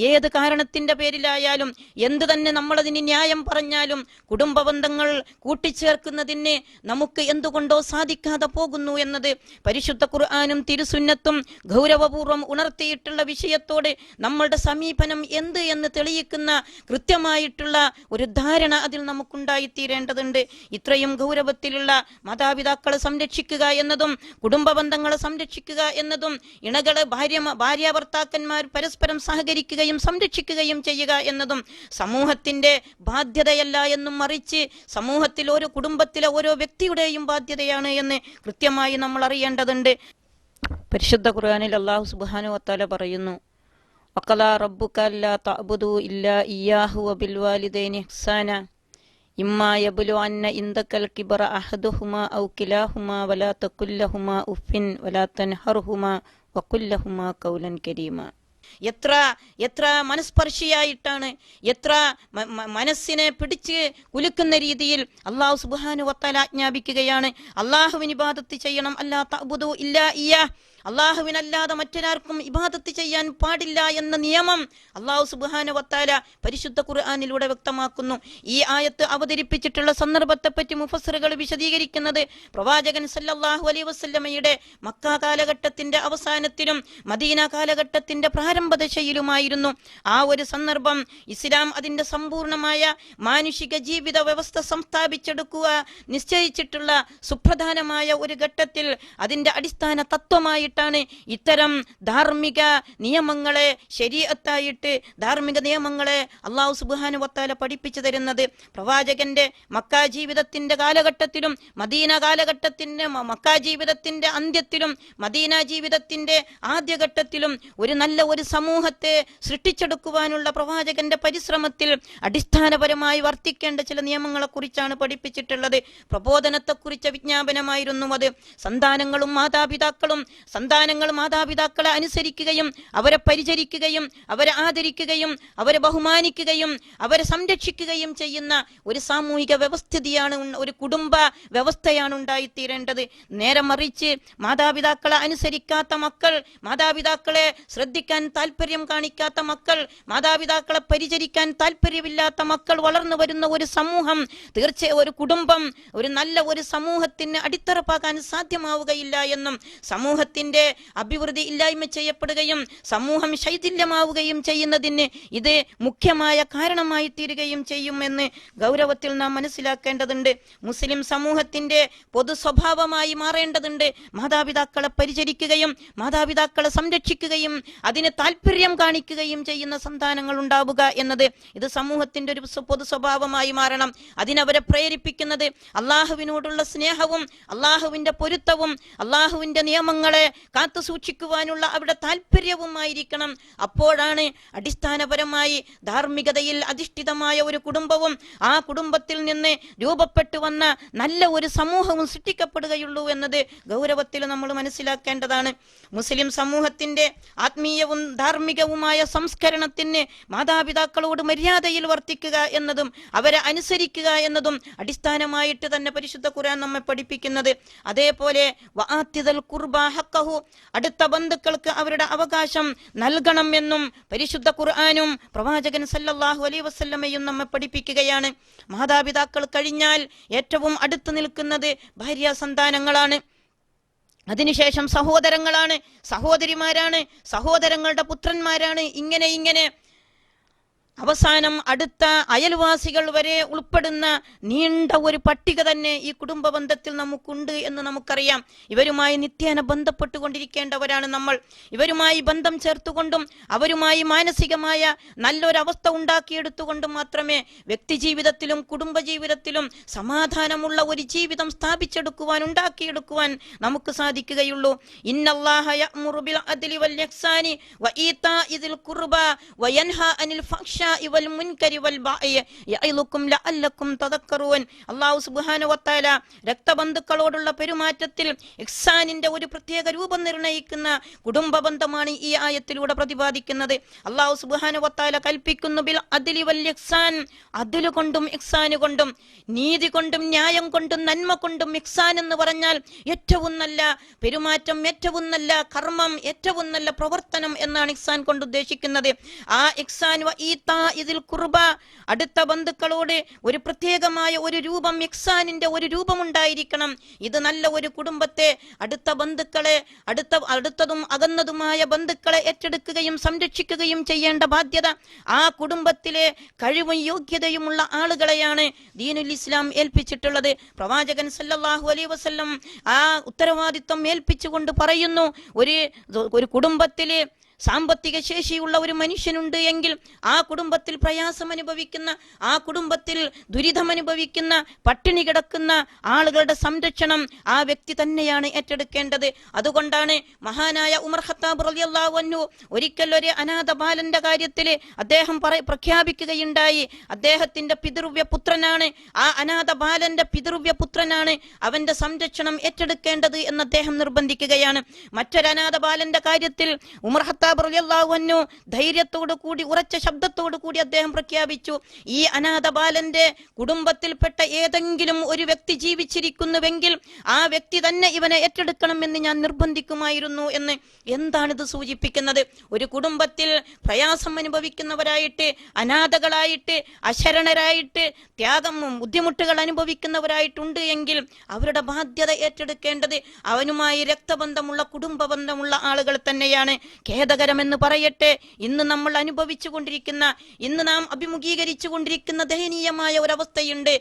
ഏത് കാരണത്തിന്റെ പേരിലായാലും, എന്ത് തന്നെ നമ്മളതിന് ന്യായം പറഞ്ഞാലും, കുടുംബ ബന്ധങ്ങൾ കൂട്ടിച്ചേർക്കുന്നതിന് നമുക്ക് എന്തുകൊണ്ടോ സാധിക്കാതെ പോകുന്നു എന്നത് പരിശുദ്ധ ഖുർആനും തിരുസുന്നത്തും ഗൗരവപൂർവ്വം ഉണർത്തിയിട്ടുള്ള വിഷയത്തോട് നമ്മളുടെ സമീപനം എന്ത് എന്ന് തെളിയിക്കുന്ന കൃത്യമായിട്ടുള്ള ഒരു ധാരണ അതിൽ നമുക്കുണ്ടായിത്തീരേണ്ടതുണ്ട്. ഇത്രയും ഗൗരവത്തിലുള്ള മാതാപിതാക്കളെ സംരക്ഷിക്കുക എന്നതും, കുടുംബ ബന്ധങ്ങളെ സംരക്ഷിക്കുക എന്നതും, ഇണകളെ ഭാര്യാഭർത്താക്കന്മാർ പരസ്പരം സഹകരിക്കുകയും സംരക്ഷിക്കുകയും ചെയ്യുക എന്നതും സമൂഹത്തിന്റെ ബാധ്യതയല്ല എന്നും മറിച്ച് സമൂഹത്തിൽ ഓരോ കുടുംബത്തിലെ ഓരോ വ്യക്തിയുടെയും ബാധ്യതയാണ് എന്ന് കൃത്യമായി നമ്മൾ അറിയേണ്ടതുണ്ട്. പരിശുദ്ധ ഖുർആനിൽ അല്ലാഹു സുബ്ഹാനഹു വ തആല പറയുന്നു, വഖലാ റബ്ബുക അല്ലാ തഅബുദു ഇല്ലാ ഇയ്യാഹു വബിൽ വാലിദൈനി ഇഹ്സാന ഇമ്മാ യബ്ലു അന്ന ഇൻദകൽ കിബറ അഹദുഹുമാ ഔ കിലാഹുമാ വലാ തഖുൽ ലഹുമാ ഉഫിൻ വലാ തൻഹർഹുമാ വഖുൽ ലഹുമാ ഖൗലൻ കരീമാ. എത്ര മനസ്പർശിയായിട്ടാണ്, എത്ര മനസ്സിനെ പിടിച്ച് കുലുക്കുന്ന രീതിയിൽ അല്ലാഹു സുബ്ഹാനഹു വ തആല ആജ്ഞാപിക്കുകയാണ്, അല്ലാഹുവിന് ഇബാദത്ത് ചെയ്യണം, അല്ലാ തഅബുദു ഇല്ലാ ഇയ്യാഹ്, അള്ളാഹുവിനല്ലാതെ മറ്റൊരാൾക്കും ഇബാദത്ത് ചെയ്യാൻ പാടില്ല എന്ന നിയമം അല്ലാഹു സുബ്ഹാനഹു വ തആല പരിശുദ്ധ ഖുർആനിലൂടെ വ്യക്തമാക്കുന്നു. ഈ ആയത്ത് അവതരിപ്പിച്ചിട്ടുള്ള സന്ദർഭത്തെപ്പറ്റി മുഫസ്സിറുകൾ വിശദീകരിക്കുന്നത്, പ്രവാചകൻ സല്ലല്ലാഹു അലൈഹി വസല്ലമയുടെ മക്ക കാലഘട്ടത്തിന്റെ അവസാനത്തിലും മദീന കാലഘട്ടത്തിന്റെ പ്രാരംഭദശയിലുമായിരുന്നു. ആ ഒരു സന്ദർഭം ഇസ്ലാം അതിന്റെ സമ്പൂർണമായ മാനുഷിക ജീവിത വ്യവസ്ഥ സംസ്ഥാപിച്ചെടുക്കുക നിശ്ചയിച്ചിട്ടുള്ള സുപ്രധാനമായ ഒരു ഘട്ടത്തിൽ അതിന്റെ അടിസ്ഥാന തത്വമായി ഇത്തരം ധാർമ്മിക നിയമങ്ങളെ, ശരീഅത്തായിട്ട് ധാർമ്മിക നിയമങ്ങളെ അല്ലാഹു സുബ്ഹാനഹു വ തആല പഠിപ്പിച്ചു തരുന്നത്. പ്രവാചകന്റെ മക്ക ജീവിതത്തിന്റെ കാലഘട്ടത്തിലും മദീന കാലഘട്ടത്തിന്റെ മക്ക ജീവിതത്തിന്റെ അന്ത്യത്തിലും മദീന ജീവിതത്തിന്റെ ആദ്യഘട്ടത്തിലും ഒരു നല്ല ഒരു സമൂഹത്തെ സൃഷ്ടിച്ചെടുക്കുവാനുള്ള പ്രവാചകന്റെ പരിശ്രമത്തിൽ അടിസ്ഥാനപരമായി വർത്തിക്കേണ്ട ചില നിയമങ്ങളെ കുറിച്ചാണ് പഠിപ്പിച്ചിട്ടുള്ളത്. പ്രബോധനത്തെക്കുറിച്ച വിജ്ഞാപനമായിരുന്നു അത്. സന്താനങ്ങൾ മാതാപിതാക്കളെ അനുസരിക്കുകയും അവരെ പരിചരിക്കുകയും അവരെ ആദരിക്കുകയും അവരെ ബഹുമാനിക്കുകയും അവരെ സംരക്ഷിക്കുകയും ചെയ്യുന്ന ഒരു സാമൂഹിക വ്യവസ്ഥിതിയാണ്, ഒരു കുടുംബ വ്യവസ്ഥയാണ് ഉണ്ടായിത്തീരേണ്ടത്. നേരെ മറിച്ച് മാതാപിതാക്കളെ അനുസരിക്കാത്ത മക്കൾ, മാതാപിതാക്കളെ ശ്രദ്ധിക്കാൻ താല്പര്യം കാണിക്കാത്ത മക്കൾ, മാതാപിതാക്കളെ പരിചരിക്കാൻ താല്പര്യമില്ലാത്ത മക്കൾ വളർന്നു വരുന്ന ഒരു സമൂഹം, തീർച്ചയായും ഒരു കുടുംബം ഒരു നല്ല ഒരു സമൂഹത്തിന് അടിത്തറപ്പാക്കാൻ സാധ്യമാവുകയില്ല എന്നും, സമൂഹത്തിന്റെ അഭിവൃദ്ധി ഇല്ലായ്മ ചെയ്യപ്പെടുകയും സമൂഹം ശൈഥില്യമാവുകയും ചെയ്യുന്നതിന് ഇത് മുഖ്യമായ കാരണമായി തീരുകയും ചെയ്യുമെന്ന് ഗൗരവത്തിൽ നാം മനസ്സിലാക്കേണ്ടതുണ്ട്. മുസ്ലിം സമൂഹത്തിന്റെ പൊതു സ്വഭാവമായി മാറേണ്ടതുണ്ട് മാതാപിതാക്കളെ പരിചരിക്കുകയും മാതാപിതാക്കളെ സംരക്ഷിക്കുകയും അതിന് താല്പര്യം കാണിക്കുകയും ചെയ്യുന്ന സന്താനങ്ങൾ ഉണ്ടാവുക എന്നത്. ഇത് സമൂഹത്തിന്റെ ഒരു പൊതു സ്വഭാവമായി മാറണം. അതിനവരെ പ്രേരിപ്പിക്കുന്നത് അള്ളാഹുവിനോടുള്ള സ്നേഹവും അള്ളാഹുവിന്റെ പൊരുത്തവും അള്ളാഹുവിന്റെ നിയമങ്ങളെ കാത്തു സൂക്ഷിക്കുവാനുള്ള അവരുടെ താല്പര്യവുമായിരിക്കണം. അപ്പോഴാണ് അടിസ്ഥാനപരമായി ധാർമ്മികതയിൽ അധിഷ്ഠിതമായ ഒരു കുടുംബവും ആ കുടുംബത്തിൽ നിന്ന് രൂപപ്പെട്ടു വന്ന നല്ല ഒരു സമൂഹവും സൃഷ്ടിക്കപ്പെടുകയുള്ളൂ എന്നത് ഗൗരവത്തിൽ നമ്മൾ മനസ്സിലാക്കേണ്ടതാണ്. മുസ്ലിം സമൂഹത്തിന്റെ ആത്മീയവും ധാർമ്മികവുമായ സംസ്കരണത്തിന് മാതാപിതാക്കളോട് മര്യാദയിൽ വർത്തിക്കുക എന്നതും അവരെ അനുസരിക്കുക എന്നതും അടിസ്ഥാനമായിട്ട് തന്നെ പരിശുദ്ധ ഖുർആൻ നമ്മെ പഠിപ്പിക്കുന്നത്. അതേപോലെ അടുത്ത ബന്ധുക്കൾക്ക് അവരുടെ അവകാശം നൽകണം എന്നും പരിശുദ്ധ ഖുർആനും പ്രവാചകൻ സല്ലല്ലാഹു അലൈഹി വസല്ലമയും നമ്മെ പഠിപ്പിക്കുകയാണ്. മാതാപിതാക്കൾ കഴിഞ്ഞാൽ ഏറ്റവും അടുത്ത് നിൽക്കുന്നത് ഭാര്യ സന്താനങ്ങളാണ്. അതിനുശേഷം സഹോദരങ്ങളാണ്, സഹോദരിമാരാണ്, സഹോദരങ്ങളുടെ പുത്രന്മാരാണ്, ഇങ്ങനെ അവസാനം അടുത്ത അയൽവാസികൾ വരെ ഉൾപ്പെടുന്ന നീണ്ട ഒരു പട്ടിക തന്നെ ഈ കുടുംബ ബന്ധത്തിൽ നമുക്കുണ്ട് എന്ന് നമുക്കറിയാം. ഇവരുമായി നിത്യേന ബന്ധപ്പെട്ടുകൊണ്ടിരിക്കേണ്ടവരാണ് നമ്മൾ. ഇവരുമായി ബന്ധം ചേർത്തുകൊണ്ടും അവരുമായി മാനസികമായ നല്ലൊരവസ്ഥ ഉണ്ടാക്കിയെടുത്തുകൊണ്ടും മാത്രമേ വ്യക്തി ജീവിതത്തിലും കുടുംബജീവിതത്തിലും സമാധാനമുള്ള ഒരു ജീവിതം സ്ഥാപിച്ചെടുക്കുവാൻ, ഉണ്ടാക്കിയെടുക്കുവാൻ നമുക്ക് സാധിക്കുകയുള്ളൂ. ഇന്നല്ലാഹ യഅ്മുറു ബിൽ അദ്ലി വൽ ഇഹ്സാനി വഈതാഇ ദിൽ ഖുർബ വയൻഹാ അനിൽ ഫഹ്ശാഇ വൽ മുൻകരി വൽ ബഅഇ യഅഇലുക്കും ലഅല്ലക്കും തദക്കറൂൻ. അല്ലാഹു സുബ്ഹാനഹു വ തആല രക്തബന്ധുക്കളോടുള്ള പെരുമാറ്റത്തിൽ ഇഹ്സാനിന്റെ ഒരു പ്രത്യേക രൂപം നിർണയിക്കുന്ന കുടുംബ ബന്ധമാണ് ഈ ആയത്തിലൂടെ പ്രതിപാദിക്കുന്നത്. അല്ലാഹു സുബ്ഹാനഹു വ തആല കൽപ്പിക്കുന്നു ബിൽ അദ്ലി വൽ ഇഹ്സാൻ, അദ്ൽ കൊണ്ടും ഇഹ്സാൻ കൊണ്ടും, നീതി കൊണ്ടും ന്യായം കൊണ്ടും നന്മ കൊണ്ടും. ഇഹ്സാൻ എന്ന് പറഞ്ഞാൽ ഏറ്റവും നല്ല പെരുമാറ്റം, ഏറ്റവും നല്ല കർമ്മം, ഏറ്റവും നല്ല പ്രവർത്തനം എന്നാണ് ഇഹ്സാൻ കൊണ്ട് ഉദ്ദേശിക്കുന്നത്. ആ ഇഹ്സാൻ ഇതിൽ ഖുർബ, അടുത്ത ബന്ധുക്കളോട് ഒരു പ്രത്യേകമായ ഒരു രൂപം, ഇഹ്സാനിന്റെ ഒരു രൂപം ഉണ്ടായിരിക്കണം. ഇത് നല്ല ഒരു കുടുംബത്തെ, അടുത്ത ബന്ധുക്കളെ, അടുത്തതും അകന്നതുമായ ബന്ധുക്കളെ ഏറ്റെടുക്കുകയും സംരക്ഷിക്കുകയും ചെയ്യേണ്ട ബാധ്യത ആ കുടുംബത്തിലെ കഴിവും യോഗ്യതയുമുള്ള ആളുകളെയാണ് ദീനുൽ ഇസ്ലാം ഏൽപ്പിച്ചിട്ടുള്ളത്. പ്രവാചകൻ സല്ലല്ലാഹു അലൈഹി വസല്ലം ആ ഉത്തരവാദിത്വം ഏൽപ്പിച്ചുകൊണ്ട് പറയുന്നു, ഒരു കുടുംബത്തിലെ സാമ്പത്തിക ശേഷിയുള്ള ഒരു മനുഷ്യനുണ്ട് എങ്കിൽ ആ കുടുംബത്തിൽ പ്രയാസം അനുഭവിക്കുന്ന, ആ കുടുംബത്തിൽ ദുരിതമനുഭവിക്കുന്ന, പട്ടിണി കിടക്കുന്ന ആളുകളുടെ സംരക്ഷണം ആ വ്യക്തി തന്നെയാണ് ഏറ്റെടുക്കേണ്ടത്. അതുകൊണ്ടാണ് മഹാനായ ഉമർ ഖത്താബ് റളിയല്ലാഹു അൻഹു ഒരിക്കൽ ഒരു അനാഥ ബാലന്റെ കാര്യത്തിൽ അദ്ദേഹം പ്രഖ്യാപിക്കുകയുണ്ടായി, അദ്ദേഹത്തിന്റെ പിതൃവ്യ പുത്രനാണ്, ആ അനാഥ ബാലന്റെ പിതൃവ്യ പുത്രനാണ് അവന്റെ സംരക്ഷണം ഏറ്റെടുക്കേണ്ടത് എന്ന് അദ്ദേഹം നിർബന്ധിക്കുകയാണ്. മറ്റൊരു അനാഥ ബാലന്റെ കാര്യത്തിൽ ഉമർ ഖത്താബ് റളിയല്ലാഹു അൻഹു ധൈര്യത്തോടു കൂടി, ഉറച്ച ശബ്ദത്തോടു കൂടി അദ്ദേഹം പ്രഖ്യാപിച്ചു, ഈ അനാഥ ബാലന്റെ കുടുംബത്തിൽപ്പെട്ട ഏതെങ്കിലും ഒരു വ്യക്തി ജീവിച്ചിരിക്കുന്നുവെങ്കിൽ ആ വ്യക്തി തന്നെ ഇവനെ ഏറ്റെടുക്കണമെന്ന് ഞാൻ നിർബന്ധിക്കുമായിരുന്നു എന്ന്. എന്താണിത് സൂചിപ്പിക്കുന്നത്? ഒരു കുടുംബത്തിൽ പ്രയാസം അനുഭവിക്കുന്നവരായിട്ട്, അനാഥകളായിട്ട്, അശരണരായിട്ട്, ബുദ്ധിമുട്ടുകൾ അനുഭവിക്കുന്നവരായിട്ടുണ്ട് എങ്കിൽ അവരുടെ ബാധ്യത ഏറ്റെടുക്കേണ്ടത് അവനുമായി രക്തബന്ധമുള്ള, കുടുംബ ബന്ധമുള്ള ആളുകൾ തന്നെയാണ്. ഖേദകരമെന്ന് പറയട്ടെ, ഇന്ന് നമ്മൾ അനുഭവിച്ചു കൊണ്ടിരിക്കുന്ന, ഇന്ന് നാം അഭിമുഖീകരിച്ചു കൊണ്ടിരിക്കുന്ന ദയനീയമായ ഒരവസ്ഥയുണ്ട്.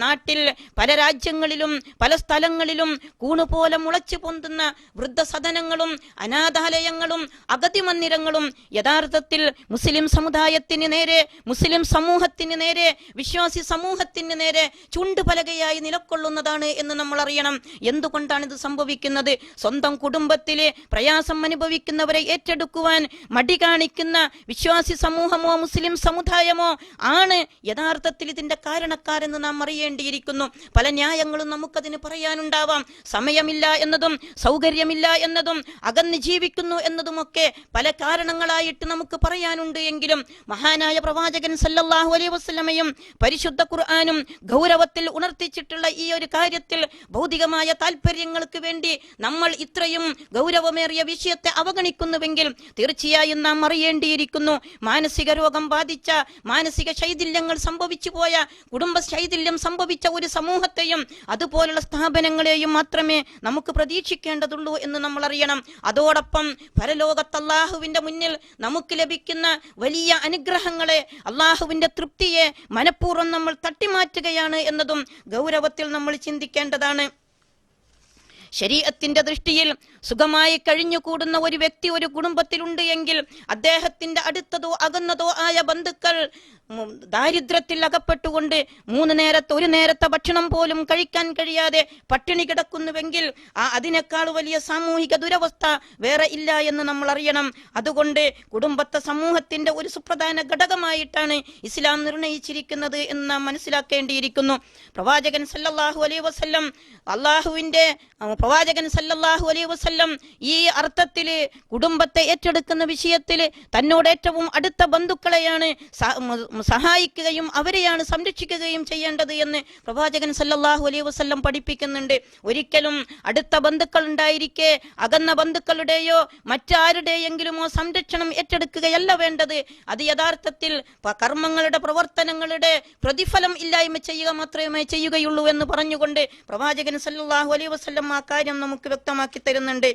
നാട്ടിൽ പല രാജ്യങ്ങളിലും പല സ്ഥലങ്ങളിലും കൂണുപോലെ മുളച്ചു പൊന്തുന്ന വൃദ്ധസദനങ്ങളും അനാഥാലയങ്ങളും അഗതി മന്ദിരങ്ങളും യഥാർത്ഥത്തിൽ മുസ്ലിം സമുദായത്തിന് നേരെ, മുസ്ലിം സമൂഹത്തിന് നേരെ, വിശ്വാസി സമൂഹത്തിന് നേരെ ചുണ്ടുപലകയായി നിലകൊള്ളുന്നതാണ് എന്ന് നമ്മൾ അറിയണം. എന്തുകൊണ്ടാണ് ഇത് സംഭവിക്കുന്നത്? സ്വന്തം കുടുംബത്തിലെ പ്രയാസം അനുഭവിക്കുന്നവരെ ഏറ്റെടുക്കുവാൻ മടി കാണിക്കുന്ന വിശ്വാസി സമൂഹമോ മുസ്ലിം സമുദായമോ ആണ് യഥാർത്ഥത്തിൽ ഇതിന്റെ കാരണക്കാരെന്ന് നാം അറിയേണ്ടിയിരിക്കുന്നു. പല ന്യായങ്ങളും നമുക്കതിന് പറയാനുണ്ടാവാം. സമയമില്ല എന്നതും സൗകര്യമില്ല എന്നതും അകന്ന് ജീവിക്കുന്നു എന്നതുമൊക്കെ പല കാരണങ്ങളായിട്ട് നമുക്ക് പറയാനുണ്ട്. എങ്കിലും മഹാനായ പ്രവാചകൻ സല്ലല്ലാഹു അലൈഹി വസല്ലമയും പരിശുദ്ധ ഖുർആനും ഗൗരവത്തിൽ ഉണർത്തിച്ചിട്ടുള്ള ഈ ഒരു കാര്യത്തിൽ ഭൗതികമായ താല്പര്യങ്ങൾക്ക് വേണ്ടി നമ്മൾ ഇത്രയും ഗൗരവമേറിയ വിഷയത്തെ അവഗണിക്കുന്നുവെങ്കിൽ തീർച്ചയായും നാം അറിയേണ്ടിയിരിക്കുന്നു, മാനസിക രോഗം ബാധിച്ച, മാനസിക ശൈഥില്യങ്ങൾ സംഭവിച്ചു പോയ, കുടുംബ ശൈഥില്യം സംഭവിച്ച ഒരു സമൂഹത്തെയും അതുപോലുള്ള സ്ഥാപനങ്ങളെയും മാത്രമേ നമുക്ക് പ്രതീക്ഷിക്കേണ്ടതുള്ളൂ എന്ന് നമ്മൾ അറിയണം. അതോടൊപ്പം പരലോകത്ത് അല്ലാഹുവിന്റെ മുന്നിൽ നമുക്ക് ലഭിക്കുന്ന വലിയ അനുഗ്രഹങ്ങളെ, അല്ലാഹുവിന്റെ തൃപ്തിയെ മനഃപൂർവ്വം നമ്മൾ തട്ടിമാറ്റുകയാണ് എന്നതും ഗൗരവത്തിൽ നമ്മൾ ചിന്തിക്കേണ്ടതാണ്. ശരീഅത്തിന്റെ ദൃഷ്ടിയിൽ സുഖമായി കഴിഞ്ഞുകൂടുന്ന ഒരു വ്യക്തി ഒരു കുടുംബത്തിലുണ്ട് എങ്കിൽ അദ്ദേഹത്തിന്റെ അടുത്തതോ അകന്നതോ ആയ ബന്ധുക്കൾ ദാരിദ്ര്യത്തിൽ അകപ്പെട്ടുകൊണ്ട് ഒരു നേരത്തെ ഭക്ഷണം പോലും കഴിക്കാൻ കഴിയാതെ പട്ടിണി കിടക്കുന്നുവെങ്കിൽ അതിനേക്കാൾ വലിയ സാമൂഹിക ദുരവസ്ഥ വേറെ ഇല്ല എന്ന് നമ്മൾ അറിയണം. അതുകൊണ്ട് കുടുംബത്തെ സമൂഹത്തിന്റെ ഒരു സുപ്രധാന ഘടകമായിട്ടാണ് ഇസ്ലാം നിർണയിച്ചിരിക്കുന്നത് എന്ന് നാം മനസ്സിലാക്കേണ്ടിയിരിക്കുന്നു. പ്രവാചകൻ സല്ലല്ലാഹു അലൈഹി വസല്ലം ഈ അർത്ഥത്തില് കുടുംബത്തെ ഏറ്റെടുക്കുന്ന വിഷയത്തില് തന്നോട് ഏറ്റവും അടുത്ത ബന്ധുക്കളെയാണ് സഹായിക്കുകയും അവരെയാണ് സംരക്ഷിക്കുകയും ചെയ്യേണ്ടത് എന്ന് പ്രവാചകൻ സല്ലല്ലാഹു അലൈഹി വസല്ലം പഠിപ്പിക്കുന്നുണ്ട്. ഒരിക്കലും അടുത്ത ബന്ധുക്കൾ ഉണ്ടായിരിക്കെ അകന്ന ബന്ധുക്കളുടെയോ മറ്റാരുടെയെങ്കിലുമോ സംരക്ഷണം ഏറ്റെടുക്കുകയല്ല വേണ്ടത്. അത് യഥാർത്ഥത്തിൽ കർമ്മങ്ങളുടെ പ്രവർത്തനങ്ങളുടെ പ്രതിഫലം ഇല്ലായ്മ ചെയ്യുക മാത്രമേ ചെയ്യുകയുള്ളൂ എന്ന് പറഞ്ഞുകൊണ്ട് പ്രവാചകൻ സല്ലല്ലാഹു അലൈഹി വസല്ലം ആ കാര്യം നമുക്ക് വ്യക്തമാക്കി തരുന്നുണ്ട്.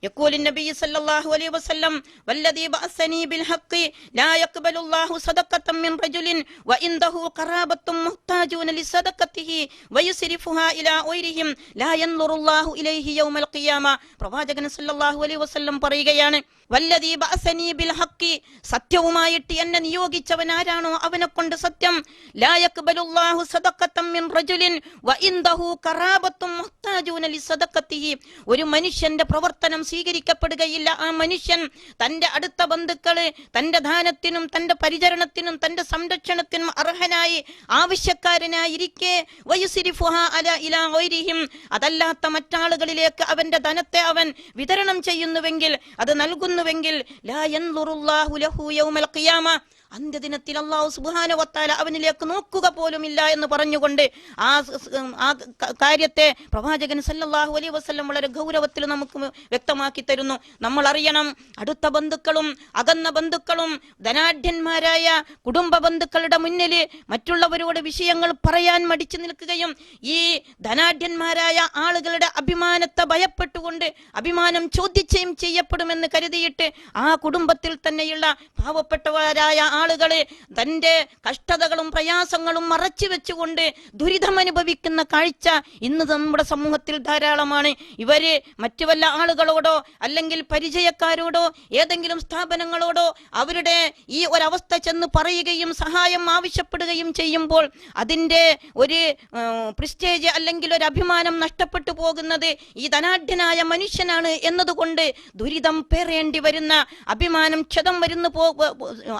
يقول النبي صلى الله عليه وسلم والذي بعثني بالحق لا يقبل الله صدقة من رجل وعنده قرابة محتاجون لصدقته ويصرفها إلى غيرهم لا ينظر الله إليه يوم القيامة. പ്രവാചകൻ സല്ലല്ലാഹു അലൈഹി വസല്ലം പറയുകയാണ്, വല്ലദീ ബഅസനീ ബിൽ ഹഖ്, സത്യവുമായിട്ട് എന്നെ നിയോഗിച്ചവൻ ആരാണോ അവനെ കൊണ്ട് സത്യം, ലാ യഖ്ബലുല്ലാഹു സദഖത്തൻ മിൻ റജുലിൻ വഇൻദഹു ഖറാബത്തുൻ മുഹ്താജൂന ലിസദഖത്തിഹി, ഒരു മനുഷ്യന്റെ പ്രവർത്തനം സ്വീകരിക്കപ്പെടുകയില്ല. ആ മനുഷ്യൻ തന്റെ അടുത്ത ബന്ധുക്കള് തന്റെ ദാനത്തിനും തന്റെ പരിചരണത്തിനും തന്റെ സംരക്ഷണത്തിനും അർഹനായി ആവശ്യക്കാരനായിരിക്കെ വയുസിരിഫുഹാ അലാ ഇലാ ഗൈരിഹിം, അതല്ലാത്ത മറ്റാളുകളിലേക്ക് അവന്റെ ധനത്തെ അവൻ വിതരണം ചെയ്യുന്നുവെങ്കിൽ, അത് നൽകുന്നുവെങ്കിൽ, ലാ യൻദുറുല്ലാഹു ലഹു യൗമൽ ഖിയാമ, അന്ത്യദിനത്തിൽ അല്ലാഹു സുബ്ഹാനഹു വ തആല അവനിലേക്ക് നോക്കുക പോലുമില്ല എന്ന് പറഞ്ഞുകൊണ്ട് ആ കാര്യത്തെ പ്രവാചകൻ സല്ലല്ലാഹു അലൈഹി വസല്ലം വളരെ ഗൗരവത്തിൽ നമുക്ക് വ്യക്തമാക്കി തരുന്നു. നമ്മൾ അറിയണം, അടുത്ത ബന്ധുക്കളും അകന്ന ബന്ധുക്കളും ധനാഢ്യന്മാരായ കുടുംബ ബന്ധുക്കളുടെ മുന്നിൽ മറ്റുള്ളവരോട് വിഷയങ്ങൾ പറയാൻ മടിച്ചു നിൽക്കുകയും ഈ ധനാഢ്യന്മാരായ ആളുകളുടെ അഭിമാനത്തെ ഭയപ്പെട്ടുകൊണ്ട് അഭിമാനം ചോദ്യം ചെയ്യപ്പെടുമെന്ന് കരുതിയിട്ട് ആ കുടുംബത്തിൽ തന്നെയുള്ള പാവപ്പെട്ടവരായ ആളുകളെ തന്റെ കഷ്ടതകളും പ്രയാസങ്ങളും മറച്ചു വെച്ചുകൊണ്ട് ദുരിതം അനുഭവിക്കുന്ന കാഴ്ച ഇന്ന് നമ്മുടെ സമൂഹത്തിൽ ധാരാളമാണ്. ഇവര് മറ്റു വല്ല ആളുകളോടോ അല്ലെങ്കിൽ പരിചയക്കാരോടോ ഏതെങ്കിലും സ്ഥാപനങ്ങളോടോ അവരുടെ ഈ ഒരവസ്ഥ ചെന്ന് പറയുകയും സഹായം ആവശ്യപ്പെടുകയും ചെയ്യുമ്പോൾ അതിൻ്റെ ഒരു പ്രിസ്റ്റേജ് അല്ലെങ്കിൽ ഒരു അഭിമാനം നഷ്ടപ്പെട്ടു പോകുന്നത് ഈ ധനാഢ്യനായ മനുഷ്യനാണ് എന്നതുകൊണ്ട് ദുരിതം പേറേണ്ടി വരുന്ന,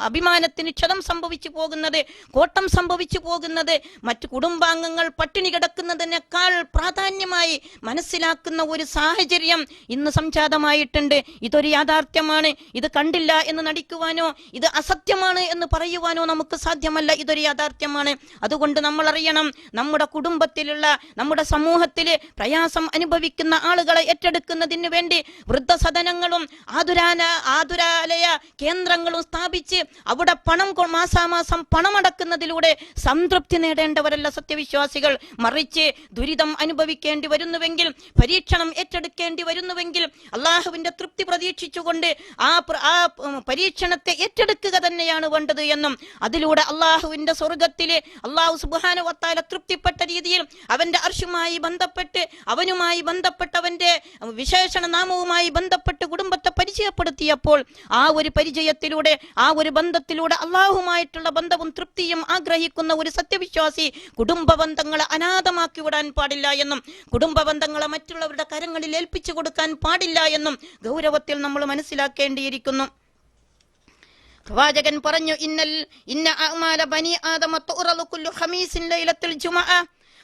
അഭിമാനത്തിന് ക്ഷതം സംഭവിച്ചു പോകുന്നത്, കോട്ടം സംഭവിച്ചു പോകുന്നത്, മറ്റു കുടുംബാംഗങ്ങൾ പട്ടിണി കിടക്കുന്നതിനേക്കാൾ പ്രാധാന്യമായി മനസ്സിലാക്കുന്ന ഒരു സാഹചര്യം ഇന്ന് സംജാതമായിട്ടുണ്ട്. ഇതൊരു യാഥാർത്ഥ്യമാണ്. ഇത് കണ്ടില്ല എന്ന് നടിക്കുവാനോ ഇത് അസത്യമാണ് എന്ന് പറയുവാനോ നമുക്ക് സാധ്യമല്ല. ഇതൊരു യാഥാർത്ഥ്യമാണ്. അതുകൊണ്ട് നമ്മൾ അറിയണം, നമ്മുടെ കുടുംബത്തിലുള്ള നമ്മുടെ സമൂഹത്തില് പ്രയാസം അനുഭവിക്കുന്ന ആളുകളെ ഏറ്റെടുക്കുന്നതിന് വേണ്ടി വൃദ്ധസദനങ്ങളും ആതുരാലയ കേന്ദ്രങ്ങളും സ്ഥാപിച്ച് അവിടെ മാസാമാസം പണമടക്കുന്നതിലൂടെ സംതൃപ്തി നേടേണ്ടവരല്ല സത്യവിശ്വാസികൾ. മറിച്ച് ദുരിതം അനുഭവിക്കേണ്ടി വരുന്നുവെങ്കിൽ, പരീക്ഷണം ഏറ്റെടുക്കേണ്ടി വരുന്നുവെങ്കിൽ അള്ളാഹുവിന്റെ തൃപ്തി പ്രതീക്ഷിച്ചുകൊണ്ട് ആ പരീക്ഷണത്തെ ഏറ്റെടുക്കുക തന്നെയാണ് വേണ്ടത് എന്നും അതിലൂടെ അള്ളാഹുവിന്റെ സ്വർഗത്തിലെ അള്ളാഹു സുബ്ഹാനഹു വ തആല തൃപ്തിപ്പെട്ട രീതിയിൽ അവന്റെ അർശുമായി ബന്ധപ്പെട്ട് അവനുമായി ബന്ധപ്പെട്ടവന്റെ വിശേഷണ നാമവുമായി ബന്ധപ്പെട്ട് കുടുംബത്തെ പരിചയപ്പെടുത്തിയപ്പോൾ ആ ഒരു പരിചയത്തിലൂടെ ആ ഒരു ബന്ധത്തിലൂടെ അള്ളാഹുമായിട്ടുള്ള ബന്ധവും തൃപ്തിയും ആഗ്രഹിക്കുന്ന ഒരു സത്യവിശ്വാസി കുടുംബ ബന്ധങ്ങളെ അനാഥമാക്കി വിടാൻ പാടില്ല എന്നും കുടുംബ ബന്ധങ്ങളെ മറ്റുള്ളവരുടെ കരങ്ങളിൽ ഏൽപ്പിച്ചു കൊടുക്കാൻ പാടില്ല എന്നും ഗൗരവത്തിൽ നമ്മൾ മനസ്സിലാക്കേണ്ടിയിരിക്കുന്നു. പ്രവാചകൻ പറഞ്ഞു, ഇന്ന അഅ്മാല ബനി ആദമ തുറലു കുല്ലു ഖമീസിൻ ലൈലത്തുൽ ജുമുഅ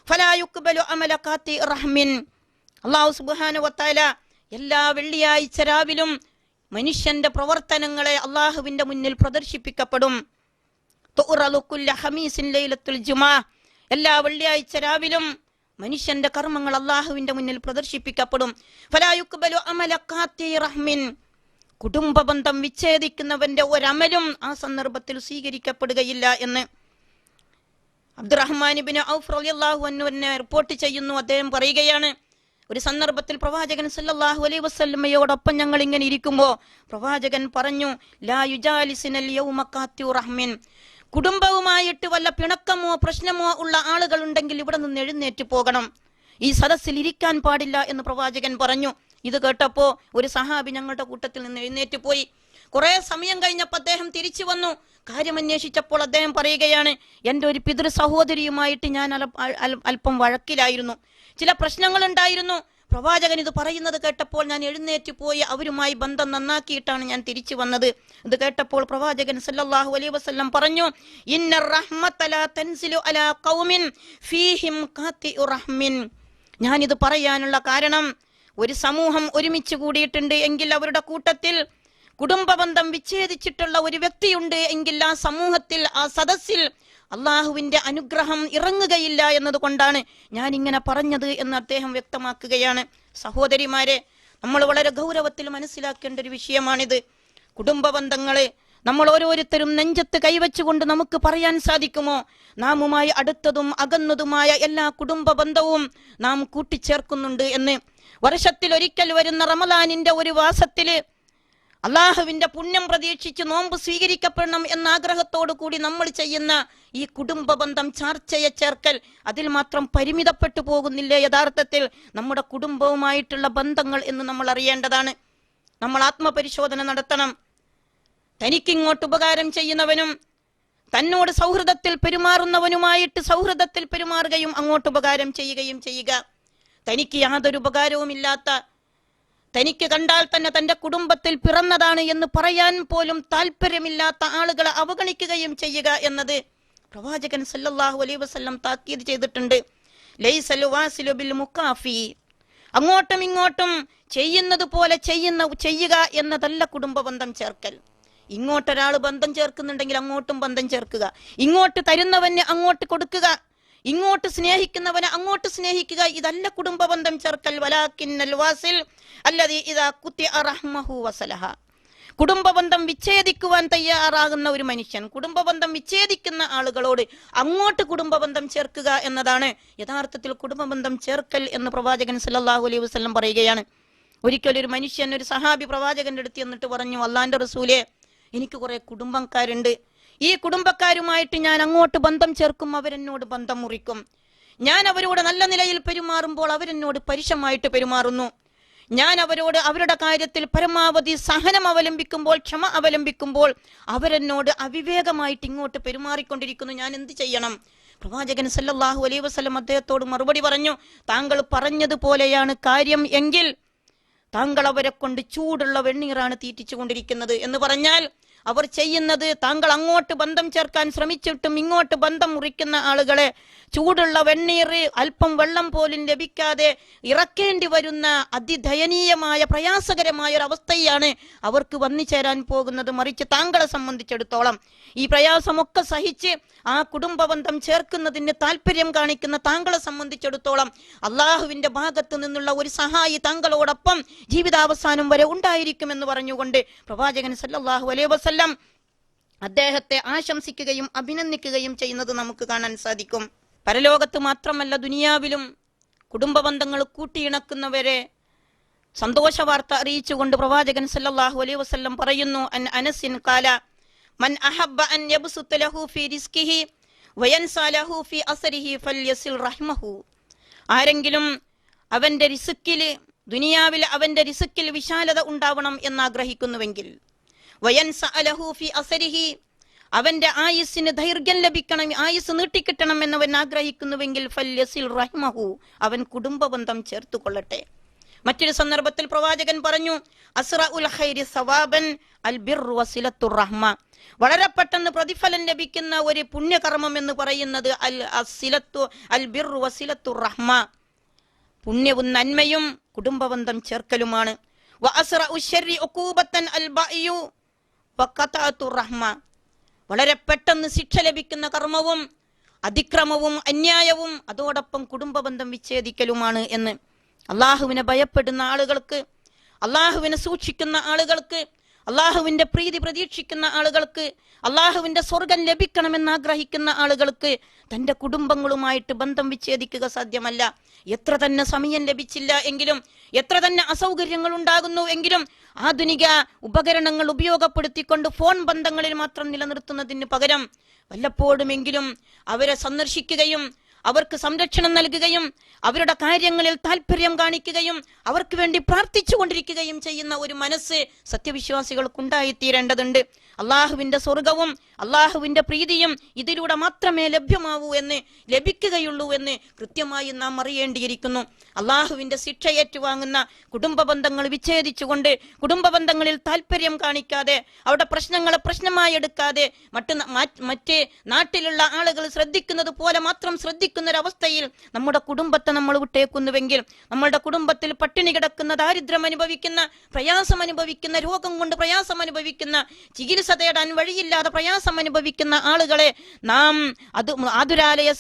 ഫലാ യുഖ്ബലു അമല ഖാതി റഹ്മിൻ. അല്ലാഹു സുബ്ഹാനഹു വ തആല എല്ലാ വെള്ളിയാഴ്ച രാവിലും മനുഷ്യന്റെ പ്രവർത്തനങ്ങളെ അള്ളാഹുവിന്റെ മുന്നിൽ പ്രദർശിപ്പിക്കപ്പെടും. തുറലു കുല്ലു ഖമീസിൻ ലൈലത്തുൽ ജുമുഅ, എല്ലാ വെള്ളിയാഴ്ച രാവിലും മനുഷ്യന്റെ കർമ്മങ്ങൾ അള്ളാഹുവിന്റെ മുന്നിൽ പ്രദർശിപ്പിക്കപ്പെടും. ഫലാ യുഖ്ബലു അമല ഖാതി റഹ്മിൻ, കുടുംബ ബന്ധം വിച്ഛേദിക്കുന്നവന്റെ ഒരമലും ആ സന്ദർഭത്തിൽ സ്വീകരിക്കപ്പെടുകയില്ല എന്ന് അബ്ദുറഹ്മാൻ ഇബ്നു ഔഫ് റളിയല്ലാഹു അൻഹു റിപ്പോർട്ട് ചെയ്യുന്നു. അദ്ദേഹം പറയുകയാണ്, ഒരു സന്ദർഭത്തിൽ പ്രവാചകൻ സല്ലല്ലാഹു അലൈഹി വസല്ലമയോടൊപ്പം ഞങ്ങൾ ഇങ്ങനെ ഇരിക്കുമ്പോൾ പ്രവാചകൻ പറഞ്ഞു, ലാ യുജാലിസിനൽ യൗമ ഖാതിഉ റഹ്മിൻ, കുടുംബവുമായിട്ട് വല്ല പിണക്കമോ പ്രശ്നമോ ഉള്ള ആളുകൾ ഉണ്ടെങ്കിൽ ഇവിടെ നിന്ന് എഴുന്നേറ്റ് പോകണം, ഈ സദസ്സിൽ ഇരിക്കാൻ പാടില്ല എന്ന് പ്രവാചകൻ പറഞ്ഞു. ഇത് കേട്ടപ്പോ ഒരു സഹാബി ഞങ്ങളുടെ കൂട്ടത്തിൽ നിന്ന് എഴുന്നേറ്റ് പോയി. കുറെ സമയം കഴിഞ്ഞപ്പോൾ അദ്ദേഹം തിരിച്ചു വന്നു. കാര്യം അന്വേഷിച്ചപ്പോൾ അദ്ദേഹം പറയുകയാണ്, എൻ്റെ ഒരു പിതൃ സഹോദരിയുമായിട്ട് ഞാൻ അല്പം വഴക്കിലായിരുന്നു, ചില പ്രശ്നങ്ങൾ ഉണ്ടായിരുന്നു. പ്രവാചകൻ ഇത് പറയുന്നത് കേട്ടപ്പോൾ ഞാൻ എഴുന്നേറ്റ് പോയി അവരുമായി ബന്ധം നന്നാക്കിയിട്ടാണ് ഞാൻ തിരിച്ചു വന്നത്. ഇത് കേട്ടപ്പോൾ പ്രവാചകൻ സല്ലല്ലാഹു അലൈഹി വസല്ലം പറഞ്ഞു, ഇന്ന റഹ്മത ലാ തൻസിലു അലാ ഖൗമിൻ ഫീഹിം ഖാതിഉ റഹ്മിൻ. ഞാനിത് പറയാനുള്ള കാരണം, ഒരു സമൂഹം ഒരുമിച്ച് കൂടിയിട്ടുണ്ട് എങ്കിൽ അവരുടെ കൂട്ടത്തിൽ കുടുംബബന്ധം വിച്ഛേദിച്ചിട്ടുള്ള ഒരു വ്യക്തിയുണ്ട് എങ്കിൽ ആ സമൂഹത്തിൽ, ആ സദസ്സിൽ അള്ളാഹുവിന്റെ അനുഗ്രഹം ഇറങ്ങുകയില്ല എന്നതുകൊണ്ടാണ് ഞാൻ ഇങ്ങനെ പറഞ്ഞത് എന്ന് അദ്ദേഹം വ്യക്തമാക്കുകയാണ്. സഹോദരിമാരെ, നമ്മൾ വളരെ ഗൗരവത്തിൽ മനസ്സിലാക്കേണ്ട ഒരു വിഷയമാണിത്. കുടുംബബന്ധങ്ങളെ നമ്മൾ ഓരോരുത്തരും നെഞ്ചത്ത് കൈവച്ചുകൊണ്ട് നമുക്ക് പറയാൻ സാധിക്കുമോ, നാമുമായി അടുത്തതും അകന്നതുമായ എല്ലാ കുടുംബ ബന്ധവും നാം കൂട്ടിച്ചേർക്കുന്നുണ്ട് എന്ന്? വർഷത്തിൽ ഒരിക്കൽ വരുന്ന റമദാനിന്റെ ഒരു മാസത്തില് അള്ളാഹുവിന്റെ പുണ്യം പ്രതീക്ഷിച്ച് നോമ്പ് സ്വീകരിക്കപ്പെടണം എന്ന ആഗ്രഹത്തോടു കൂടി നമ്മൾ ചെയ്യുന്ന ഈ കുടുംബ ബന്ധം ചർച്ചയെ ചേർക്കൽ, അതിൽ മാത്രം പരിമിതപ്പെട്ടു പോകുന്നില്ലേ യഥാർത്ഥത്തിൽ നമ്മുടെ കുടുംബവുമായിട്ടുള്ള ബന്ധങ്ങൾ എന്ന് നമ്മൾ അറിയേണ്ടതാണ്. നമ്മൾ ആത്മപരിശോധന നടത്തണം. തനിക്കിങ്ങോട്ട് ഉപകാരം ചെയ്യുന്നവനും തന്നോട് സൗഹൃദത്തിൽ പെരുമാറുന്നവനുമായിട്ട് സൗഹൃദത്തിൽ പെരുമാറുകയും അങ്ങോട്ട് ഉപകാരം ചെയ്യുകയും ചെയ്യുക. തനിക്ക് യാതൊരു ഉപകാരവുമില്ലാത്ത, തനിക്ക് കണ്ടാൽ തന്നെ തന്റെ കുടുംബത്തിൽ പിറന്നതാണ് എന്ന് പറയാൻ പോലും താല്പര്യമില്ലാത്ത ആളുകളെ അവഗണിക്കുകയും ചെയ്യുക എന്നത് പ്രവാചകൻ സല്ലല്ലാഹു അലൈഹി വസല്ലം താക്കീത് ചെയ്തിട്ടുണ്ട്. ലൈസൽ വാസിലു ബിൽ മുകാഫി, അങ്ങോട്ടും ഇങ്ങോട്ടും ചെയ്യുന്നത് പോലെ ചെയ്യുക എന്നതല്ല കുടുംബ ബന്ധം ചേർക്കൽ. ഇങ്ങോട്ടൊരാൾ ബന്ധം ചേർക്കുന്നുണ്ടെങ്കിൽ അങ്ങോട്ടും ബന്ധം ചേർക്കുക. ഇങ്ങോട്ട് തരുന്നവന് അങ്ങോട്ട് കൊടുക്കുക. ഇങ്ങോട്ട് സ്നേഹിക്കുന്നവനെ അങ്ങോട്ട് സ്നേഹിക്കുക. ഇതല്ല കുടുംബ ബന്ധം ചേർക്കൽ. വലാകിന്നൽ വാസിൽ അല്ലദീ ഇദാ ഖുതിഅ റഹ്മഹു വസലഹ. കുടുംബ ബന്ധം വിച്ഛേദിക്കുവാൻ തയ്യാറാകുന്ന ഒരു മനുഷ്യൻ, കുടുംബ ബന്ധം വിച്ഛേദിക്കുന്ന ആളുകളോട് അങ്ങോട്ട് കുടുംബ ബന്ധം ചേർക്കുക എന്നതാണ് യഥാർത്ഥത്തിൽ കുടുംബ ബന്ധം ചേർക്കൽ എന്ന് പ്രവാചകൻ സല്ലല്ലാഹു അലൈഹി വസല്ലം പറയുകയാണ്. ഒരിക്കലൊരു മനുഷ്യൻ, ഒരു സഹാബി പ്രവാചകന്റെ അടുത്ത് എന്നിട്ട് പറഞ്ഞു, അല്ലാഹുവിന്റെ റസൂലേ, എനിക്ക് കുറെ കുടുംബക്കാരുണ്ട്. ഈ കുടുംബക്കാരുമായിട്ട് ഞാൻ അങ്ങോട്ട് ബന്ധം ചേർക്കും, അവരെന്നോട് ബന്ധം മുറിക്കും. ഞാൻ അവരോട് നല്ല നിലയിൽ പെരുമാറുമ്പോൾ അവരെന്നോട് പരുഷമായിട്ട് പെരുമാറുന്നു. ഞാൻ അവരോട് അവരുടെ കാര്യത്തിൽ പരമാവധി സഹനം അവലംബിക്കുമ്പോൾ, ക്ഷമ അവലംബിക്കുമ്പോൾ അവരെന്നോട് അവിവേകമായിട്ട് ഇങ്ങോട്ട് പെരുമാറിക്കൊണ്ടിരിക്കുന്നു. ഞാൻ എന്ത് ചെയ്യണം? പ്രവാചകൻ സല്ലല്ലാഹു അലൈഹി വസല്ലം അദ്ദേഹത്തോട് മറുപടി പറഞ്ഞു, താങ്കൾ പറഞ്ഞതുപോലെയാണ് കാര്യം എങ്കിൽ താങ്കൾ അവരെ കൊണ്ട് ചൂടുള്ള വെണ്ണീറാണ് തീറ്റിച്ചു കൊണ്ടിരിക്കുന്നത് എന്ന് പറഞ്ഞാൽ, അവർ ചെയ്യുന്നത് താങ്കൾ അങ്ങോട്ട് ബന്ധം ചേർക്കാൻ ശ്രമിച്ചിട്ടും ഇങ്ങോട്ട് ബന്ധം മുറിക്കുന്ന ആളുകളെ ചൂടുള്ള വെണ്ണീർ അല്പം വെള്ളം പോലും ലഭിക്കാതെ ഇറക്കേണ്ടി വരുന്ന അതിദയനീയമായ പ്രയാസകരമായ ഒരു അവസ്ഥയാണ് അവർക്ക് വന്നു ചേരാൻ പോകുന്നത്. മറിച്ച് താങ്കളെ സംബന്ധിച്ചിടത്തോളം ഈ പ്രയാസമൊക്കെ സഹിച്ച് ആ കുടുംബ ബന്ധം ചേർക്കുന്നതിന് താല്പര്യം കാണിക്കുന്ന താങ്കളെ സംബന്ധിച്ചിടത്തോളം അള്ളാഹുവിന്റെ ഭാഗത്ത് നിന്നുള്ള ഒരു സഹായി താങ്കളോടൊപ്പം ജീവിതാവസാനം വരെ ഉണ്ടായിരിക്കുമെന്ന് പറഞ്ഞുകൊണ്ട് പ്രവാചകൻ സല്ലല്ലാഹു അലൈഹി വസല്ലം അദ്ദേഹത്തെ ആശംസിക്കുകയും അഭിനന്ദിക്കുകയും ചെയ്യുന്നത് നമുക്ക് കാണാൻ സാധിക്കും. പരലോകത്ത് മാത്രമല്ല, ദുനിയാവിലും കുടുംബ ബന്ധങ്ങൾ കൂട്ടിയിണക്കുന്നവരെ സന്തോഷ വാർത്ത അറിയിച്ചുകൊണ്ട് പ്രവാചകൻ സല്ലല്ലാഹു അലൈഹി വസല്ലം പറയുന്നു, അൻ അനസിൻ ഖാല മൻ അഹബ്ബ അൻ യബ്സുത ലഹു ഫീ റിസ്കിഹി വയൻസാ ലഹു ഫീ അസ്രിഹി ഫൽയസിൽ റഹ്മഹു. ആരെങ്കിലും അവന്റെ റിസ്കിൽ, ദുനിയാവിൽ അവന്റെ റിസ്കിൽ വിശാലത ഉണ്ടാവണം എന്നാഗ്രഹിക്കുന്നുവെങ്കിൽ, വയൻസാ ലഹു ഫീ അസ്രിഹി, അവന്റെ ആയുസ്സിന് ദൈർഘ്യം ലഭിക്കണം, ആയുസ് നീട്ടിക്കിട്ടണം എന്നവൻ ആഗ്രഹിക്കുന്നുവെങ്കിൽ ഫൽയസിൽ റഹ്മഹു, അവൻ കുടുംബ ബന്ധം ചേർത്തുകൊള്ളട്ടെ. മറ്റൊരു സന്ദർഭത്തിൽ പ്രവാചകൻ പറഞ്ഞു, അസ്റഉൽ ഖൈരി സവാബൻ അൽ ബിർറു വസിലത്തുർ റഹ്മ, വളരെ പെട്ടെന്ന് പ്രതിഫലം ലഭിക്കുന്ന ഒരു പുണ്യകർമ്മം എന്ന് പറയുന്നത് അൽ ബിർറു വസിലത്തുർ റഹ്മ, പുണ്യവും നന്മയും കുടുംബബന്ധം ചേർക്കലുമാണ്. വഅസ്റഉ ശർരി ഉഖൂബത്തൻ അൽ ബഅയു വഖതഅത്തുർ റഹ്മ, വളരെ പെട്ടെന്ന് ശിക്ഷ ലഭിക്കുന്ന കർമ്മവും അതിക്രമവും അന്യായവും അതോടൊപ്പം കുടുംബബന്ധം വിച്ഛേദിക്കലുമാണ് എന്ന് അള്ളാഹുവിനെ ഭയപ്പെടുന്ന ആളുകൾക്ക്, അള്ളാഹുവിനെ സൂക്ഷിക്കുന്ന ആളുകൾക്ക്, അള്ളാഹുവിന്റെ പ്രീതി പ്രതീക്ഷിക്കുന്ന ആളുകൾക്ക്, അള്ളാഹുവിന്റെ സ്വർഗം ലഭിക്കണമെന്ന് ആഗ്രഹിക്കുന്ന ആളുകൾക്ക് തന്റെ കുടുംബങ്ങളുമായിട്ട് ബന്ധം വിച്ഛേദിക്കുക സാധ്യമല്ല. എത്ര തന്നെ സമയം ലഭിച്ചില്ല എങ്കിലും, എത്ര തന്നെ അസൗകര്യങ്ങൾ ഉണ്ടാകുന്നു എങ്കിലും, ആധുനിക ഉപകരണങ്ങൾ ഉപയോഗപ്പെടുത്തിക്കൊണ്ട് ഫോൺ ബന്ധങ്ങളിൽ മാത്രം നിലനിർത്തുന്നതിന് പകരം വല്ലപ്പോഴുമെങ്കിലും അവരെ സന്ദർശിക്കുകയും അവർക്ക് സംരക്ഷണം നൽകുകയും അവരുടെ കാര്യങ്ങളിൽ താല്പര്യം കാണിക്കുകയും അവർക്ക് വേണ്ടി പ്രാർത്ഥിച്ചു കൊണ്ടിരിക്കുകയും ചെയ്യുന്ന ഒരു മനസ്സ് സത്യവിശ്വാസികൾക്കുണ്ടായിത്തീരേണ്ടതുണ്ട്. അള്ളാഹുവിന്റെ സ്വർഗവും അള്ളാഹുവിന്റെ പ്രീതിയും ഇതിലൂടെ മാത്രമേ ലഭിക്കുകയുള്ളൂ എന്ന് കൃത്യമായി നാം അറിയേണ്ടിയിരിക്കുന്നു. അള്ളാഹുവിന്റെ ശിക്ഷ ഏറ്റുവാങ്ങുന്ന കുടുംബ ബന്ധങ്ങൾ വിച്ഛേദിച്ചുകൊണ്ട്, കുടുംബ ബന്ധങ്ങളിൽ താല്പര്യം കാണിക്കാതെ, അവിടെ പ്രശ്നങ്ങളെ പ്രശ്നമായി എടുക്കാതെ, മറ്റ് നാട്ടിലുള്ള ആളുകൾ ശ്രദ്ധിക്കുന്നത് പോലെ മാത്രം ആഗ്രഹിക്കുന്ന ഒരു അവസ്ഥയിൽ നമ്മുടെ കുടുംബത്തെ നമ്മൾ വിട്ടേക്കുന്നുവെങ്കിൽ, നമ്മളുടെ കുടുംബത്തിൽ പട്ടിണി കിടക്കുന്ന, ദാരിദ്ര്യം അനുഭവിക്കുന്ന, പ്രയാസം അനുഭവിക്കുന്ന, രോഗം കൊണ്ട് പ്രയാസം അനുഭവിക്കുന്ന, ചികിത്സ തേടാൻ വഴിയില്ലാതെ പ്രയാസം അനുഭവിക്കുന്ന ആളുകളെ നാം അത് ആതുരാലയ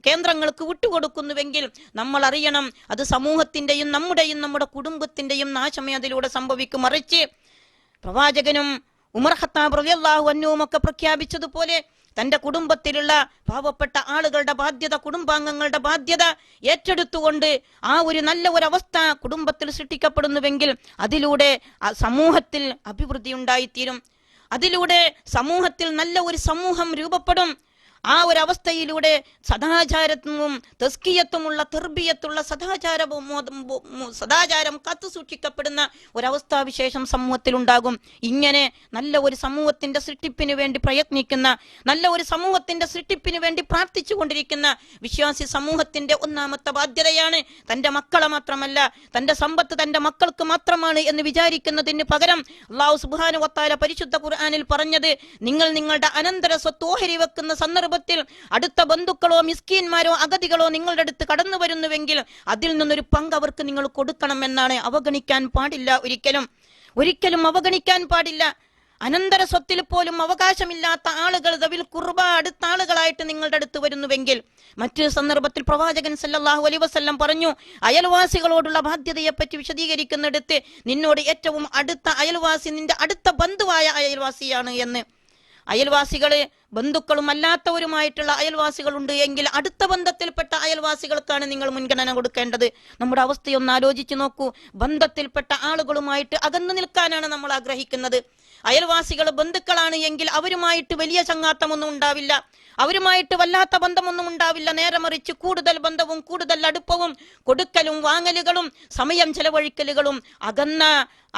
കേന്ദ്രങ്ങൾക്ക് വിട്ടുകൊടുക്കുന്നുവെങ്കിൽ നമ്മൾ അറിയണം, അത് സമൂഹത്തിന്റെയും നമ്മുടെ കുടുംബത്തിന്റെയും നാശമേ അതിലൂടെ സംഭവിക്കും. മറിച്ച് പ്രവാചകനും ഉമർ ഖത്താബ് റളിയല്ലാഹു അൻഹുവും ഒക്കെ പ്രഖ്യാപിച്ചതുപോലെ തന്റെ കുടുംബത്തിലുള്ള പാവപ്പെട്ട ആളുകളുടെ ബാധ്യത, കുടുംബാംഗങ്ങളുടെ ബാധ്യത ഏറ്റെടുത്തുകൊണ്ട് ആ ഒരു നല്ല ഒരു അവസ്ഥ കുടുംബത്തിൽ സൃഷ്ടിക്കപ്പെടുന്നുവെങ്കിൽ അതിലൂടെ സമൂഹത്തിൽ അഭിവൃദ്ധി ഉണ്ടായിത്തീരും. അതിലൂടെ സമൂഹത്തിൽ നല്ല ഒരു സമൂഹം രൂപപ്പെടും. ആ ഒരു അവസ്ഥയിലൂടെ സദാചാരവും തസ്കിയത്തുമുള്ള തെർബിയത്തുള്ള സദാചാരം കാത്തു സൂക്ഷിക്കപ്പെടുന്ന ഒരവസ്ഥാവിശേഷം സമൂഹത്തിൽ ഉണ്ടാകും. ഇങ്ങനെ നല്ല ഒരു സമൂഹത്തിന്റെ സൃഷ്ടിപ്പിന് വേണ്ടി പ്രയത്നിക്കുന്ന, നല്ല ഒരു സമൂഹത്തിന്റെ സൃഷ്ടിപ്പിന് വേണ്ടി പ്രാർത്ഥിച്ചു കൊണ്ടിരിക്കുന്ന വിശ്വാസി സമൂഹത്തിന്റെ ഒന്നാമത്തെ ബാധ്യതയാണ് തന്റെ മക്കളെ മാത്രമല്ല, തന്റെ സമ്പത്ത് തന്റെ മക്കൾക്ക് മാത്രമാണ് എന്ന് വിചാരിക്കുന്നതിന് പകരം അല്ലാഹു സുബ്ഹാനഹു വ തആല പരിശുദ്ധ ഖുർആനിൽ പറഞ്ഞത്, നിങ്ങൾ നിങ്ങളുടെ അനന്തര സ്വത്ത് ഓഹരി വെക്കുന്ന സന്ദർഭത്തിൽ അടുത്ത ബന്ധുക്കളോ മിസ്കീന്മാരോ അഗതികളോ നിങ്ങളുടെ അടുത്ത് കടന്നു വരുന്നുവെങ്കിൽ അതിൽ നിന്നൊരു പങ്ക് അവർക്ക് നിങ്ങൾ കൊടുക്കണമെന്നാണ്. അവഗണിക്കാൻ പാടില്ല, ഒരിക്കലും അവഗണിക്കാൻ പാടില്ല. അനന്തര സ്വത്തിൽ പോലും അവകാശമില്ലാത്ത ആളുകൾ ദവിൽ ഖുർബ അടുത്ത ആളുകളായിട്ട് നിങ്ങളുടെ അടുത്ത് വരുന്നുവെങ്കിൽ, മറ്റൊരു സന്ദർഭത്തിൽ പ്രവാചകൻ സല്ലല്ലാഹു അലൈഹി വസല്ലം പറഞ്ഞു, അയൽവാസികളോടുള്ള ബാധ്യതയെ പറ്റി വിശദീകരിക്കുന്നിടത്ത് നിന്നോട് ഏറ്റവും അടുത്ത അയൽവാസി നിന്റെ അടുത്ത ബന്ധുവായ അയൽവാസിയാണ് എന്ന്. അയൽവാസികള് ബന്ധുക്കളും അല്ലാത്തവരുമായിട്ടുള്ള അയൽവാസികളുണ്ട് എങ്കിൽ അടുത്ത ബന്ധത്തിൽപ്പെട്ട അയൽവാസികൾക്കാണ് നിങ്ങൾ മുൻഗണന കൊടുക്കേണ്ടത്. നമ്മുടെ അവസ്ഥയൊന്ന് ആലോചിച്ച് നോക്കൂ. ബന്ധത്തിൽപ്പെട്ട ആളുകളുമായിട്ട് അകന്നു നിൽക്കാനാണ് നമ്മൾ ആഗ്രഹിക്കുന്നത്. അയൽവാസികൾ ബന്ധുക്കളാണ് എങ്കിൽ അവരുമായിട്ട് വലിയ ചങ്ങാത്തമൊന്നും ഉണ്ടാവില്ല, അവരുമായിട്ട് വല്ലാത്ത ബന്ധമൊന്നും ഉണ്ടാവില്ല. നേരെ മറിച്ച് കൂടുതൽ ബന്ധവും കൂടുതൽ അടുപ്പവും കൊടുക്കലും വാങ്ങലുകളും സമയം ചെലവഴിക്കലുകളും അകന്ന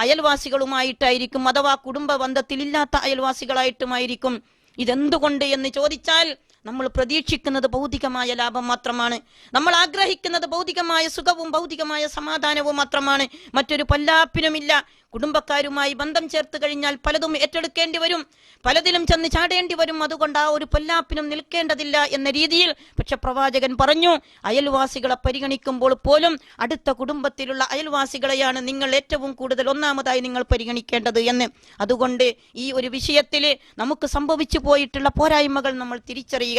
അയൽവാസികളുമായിട്ടായിരിക്കും, അഥവാ കുടുംബ ബന്ധത്തിലില്ലാത്ത അയൽവാസികളായിട്ടുമായിരിക്കും. ഇതെന്തുകൊണ്ട് എന്ന് ചോദിച്ചാൽ നമ്മൾ പ്രതീക്ഷിക്കുന്നത് ഭൗതികമായ ലാഭം മാത്രമാണ്. നമ്മൾ ആഗ്രഹിക്കുന്നത് ഭൗതികമായ സുഖവും ഭൗതികമായ സമാധാനവും മാത്രമാണ്. മറ്റൊരു പല്ലാപ്പിനുമില്ല. കുടുംബക്കാരുമായി ബന്ധം ചേർത്ത് കഴിഞ്ഞാൽ പലതും ഏറ്റെടുക്കേണ്ടി വരും, പലതിലും ചെന്ന് ചാടേണ്ടി വരും. അതുകൊണ്ട് ആ ഒരു പൊല്ലാപ്പിനും നിൽക്കേണ്ടതില്ല എന്ന രീതിയിൽ പക്ഷെ പ്രവാചകൻ പറഞ്ഞു, അയൽവാസികളെ പരിഗണിക്കുമ്പോൾ പോലും അടുത്ത കുടുംബത്തിലുള്ള അയൽവാസികളെയാണ് നിങ്ങൾ ഏറ്റവും കൂടുതൽ ഒന്നാമതായി നിങ്ങൾ പരിഗണിക്കേണ്ടത് എന്ന്. അതുകൊണ്ട് ഈ ഒരു വിഷയത്തിൽ നമുക്ക് സംഭവിച്ചു പോയിട്ടുള്ള പോരായ്മകൾ നമ്മൾ തിരിച്ചറിയുക.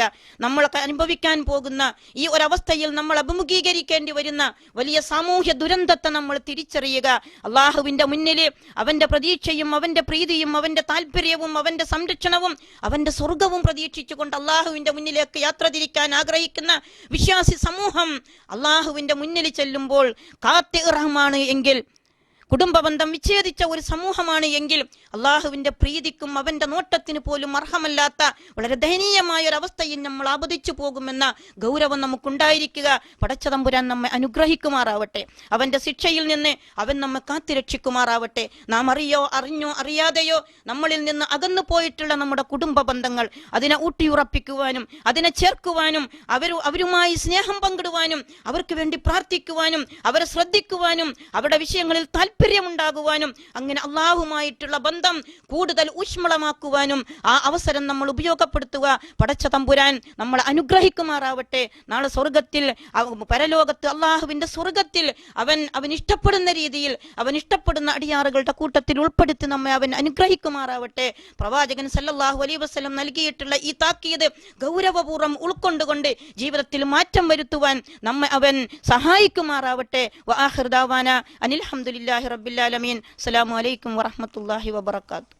നമ്മളൊക്കെ അനുഭവിക്കാൻ പോകുന്ന ഈ ഒരവസ്ഥയിൽ നമ്മൾ അഭിമുഖീകരിക്കേണ്ടി വരുന്ന വലിയ സാമൂഹ്യ ദുരന്തത്തെ നമ്മൾ തിരിച്ചറിയുക. അള്ളാഹുവിന്റെ മുന്നിൽ അവന്റെ പ്രതീക്ഷയും അവന്റെ പ്രീതിയും അവന്റെ താല്പര്യവും അവന്റെ സംരക്ഷണവും അവന്റെ സ്വർഗവും പ്രതീക്ഷിച്ചുകൊണ്ട് അള്ളാഹുവിന്റെ മുന്നിലേക്ക് യാത്ര തിരിക്കാൻ ആഗ്രഹിക്കുന്ന വിശ്വാസി സമൂഹം അള്ളാഹുവിന്റെ മുന്നിൽ ചെല്ലുമ്പോൾ കാത്തിറഹമാണ് എങ്കിൽ, കുടുംബബന്ധം വിച്ഛേദിച്ച ഒരു സമൂഹമാണ് എങ്കിൽ അള്ളാഹുവിന്റെ പ്രീതിക്കും അവന്റെ നോട്ടത്തിന് പോലും അർഹമല്ലാത്ത വളരെ ദയനീയമായ ഒരു അവസ്ഥയിൽ നമ്മൾ ആപതിച്ചു പോകുമെന്ന ഗൗരവം നമുക്കുണ്ടായിരിക്കുക. പടച്ചതമ്പുരാൻ നമ്മെ അനുഗ്രഹിക്കുമാറാവട്ടെ, അവന്റെ ശിക്ഷയിൽ നിന്ന് അവൻ നമ്മെ കാത്തുരക്ഷിക്കുമാറാവട്ടെ. നാം അറിഞ്ഞോ അറിയാതെയോ നമ്മളിൽ നിന്ന് അകന്നു പോയിട്ടുള്ള നമ്മുടെ കുടുംബ ബന്ധങ്ങൾ അതിനെ ഊട്ടിയുറപ്പിക്കുവാനും അതിനെ ചേർക്കുവാനും അവരുമായി സ്നേഹം പങ്കിടുവാനും അവർക്ക് വേണ്ടി പ്രാർത്ഥിക്കുവാനും അവരെ ശ്രദ്ധിക്കുവാനും അവരുടെ വിഷയങ്ങളിൽ താല്പര്യമുണ്ടാകുവാനും അങ്ങനെ അള്ളാഹുമായിട്ടുള്ള ബന്ധം കൂടുതൽ ഊഷ്മളമാക്കുവാനും ആ അവസരം നമ്മൾ ഉപയോഗപ്പെടുത്തുക. പടച്ച തമ്പുരാൻ നമ്മളെ അനുഗ്രഹിക്കുമാറാവട്ടെ. നാളെ സ്വർഗത്തിൽ പരലോകത്ത് അള്ളാഹുവിന്റെ സ്വർഗത്തിൽ അവൻ ഇഷ്ടപ്പെടുന്ന രീതിയിൽ അവൻ ഇഷ്ടപ്പെടുന്ന അടിയാറുകളുടെ കൂട്ടത്തിൽ ഉൾപ്പെടുത്തി നമ്മെ അവൻ അനുഗ്രഹിക്കുമാറാവട്ടെ. പ്രവാചകൻ സല്ലല്ലാഹു അലൈഹി വസല്ലം നൽകിയിട്ടുള്ള ഈ താക്കീത് ഗൗരവപൂർവ്വം ഉൾക്കൊണ്ടുകൊണ്ട് ജീവിതത്തിൽ മാറ്റം വരുത്തുവാൻ നമ്മെ അവൻ സഹായിക്കുമാറാവട്ടെ. വആഖിറു ദഅവാന അനിൽ ഹംദുലില്ലാഹി റബ്ബിൽ ആലമീൻ. അസ്സലാമു അലൈക്കും വറഹ്മത്തുള്ളാഹി വബറകാതുഹു.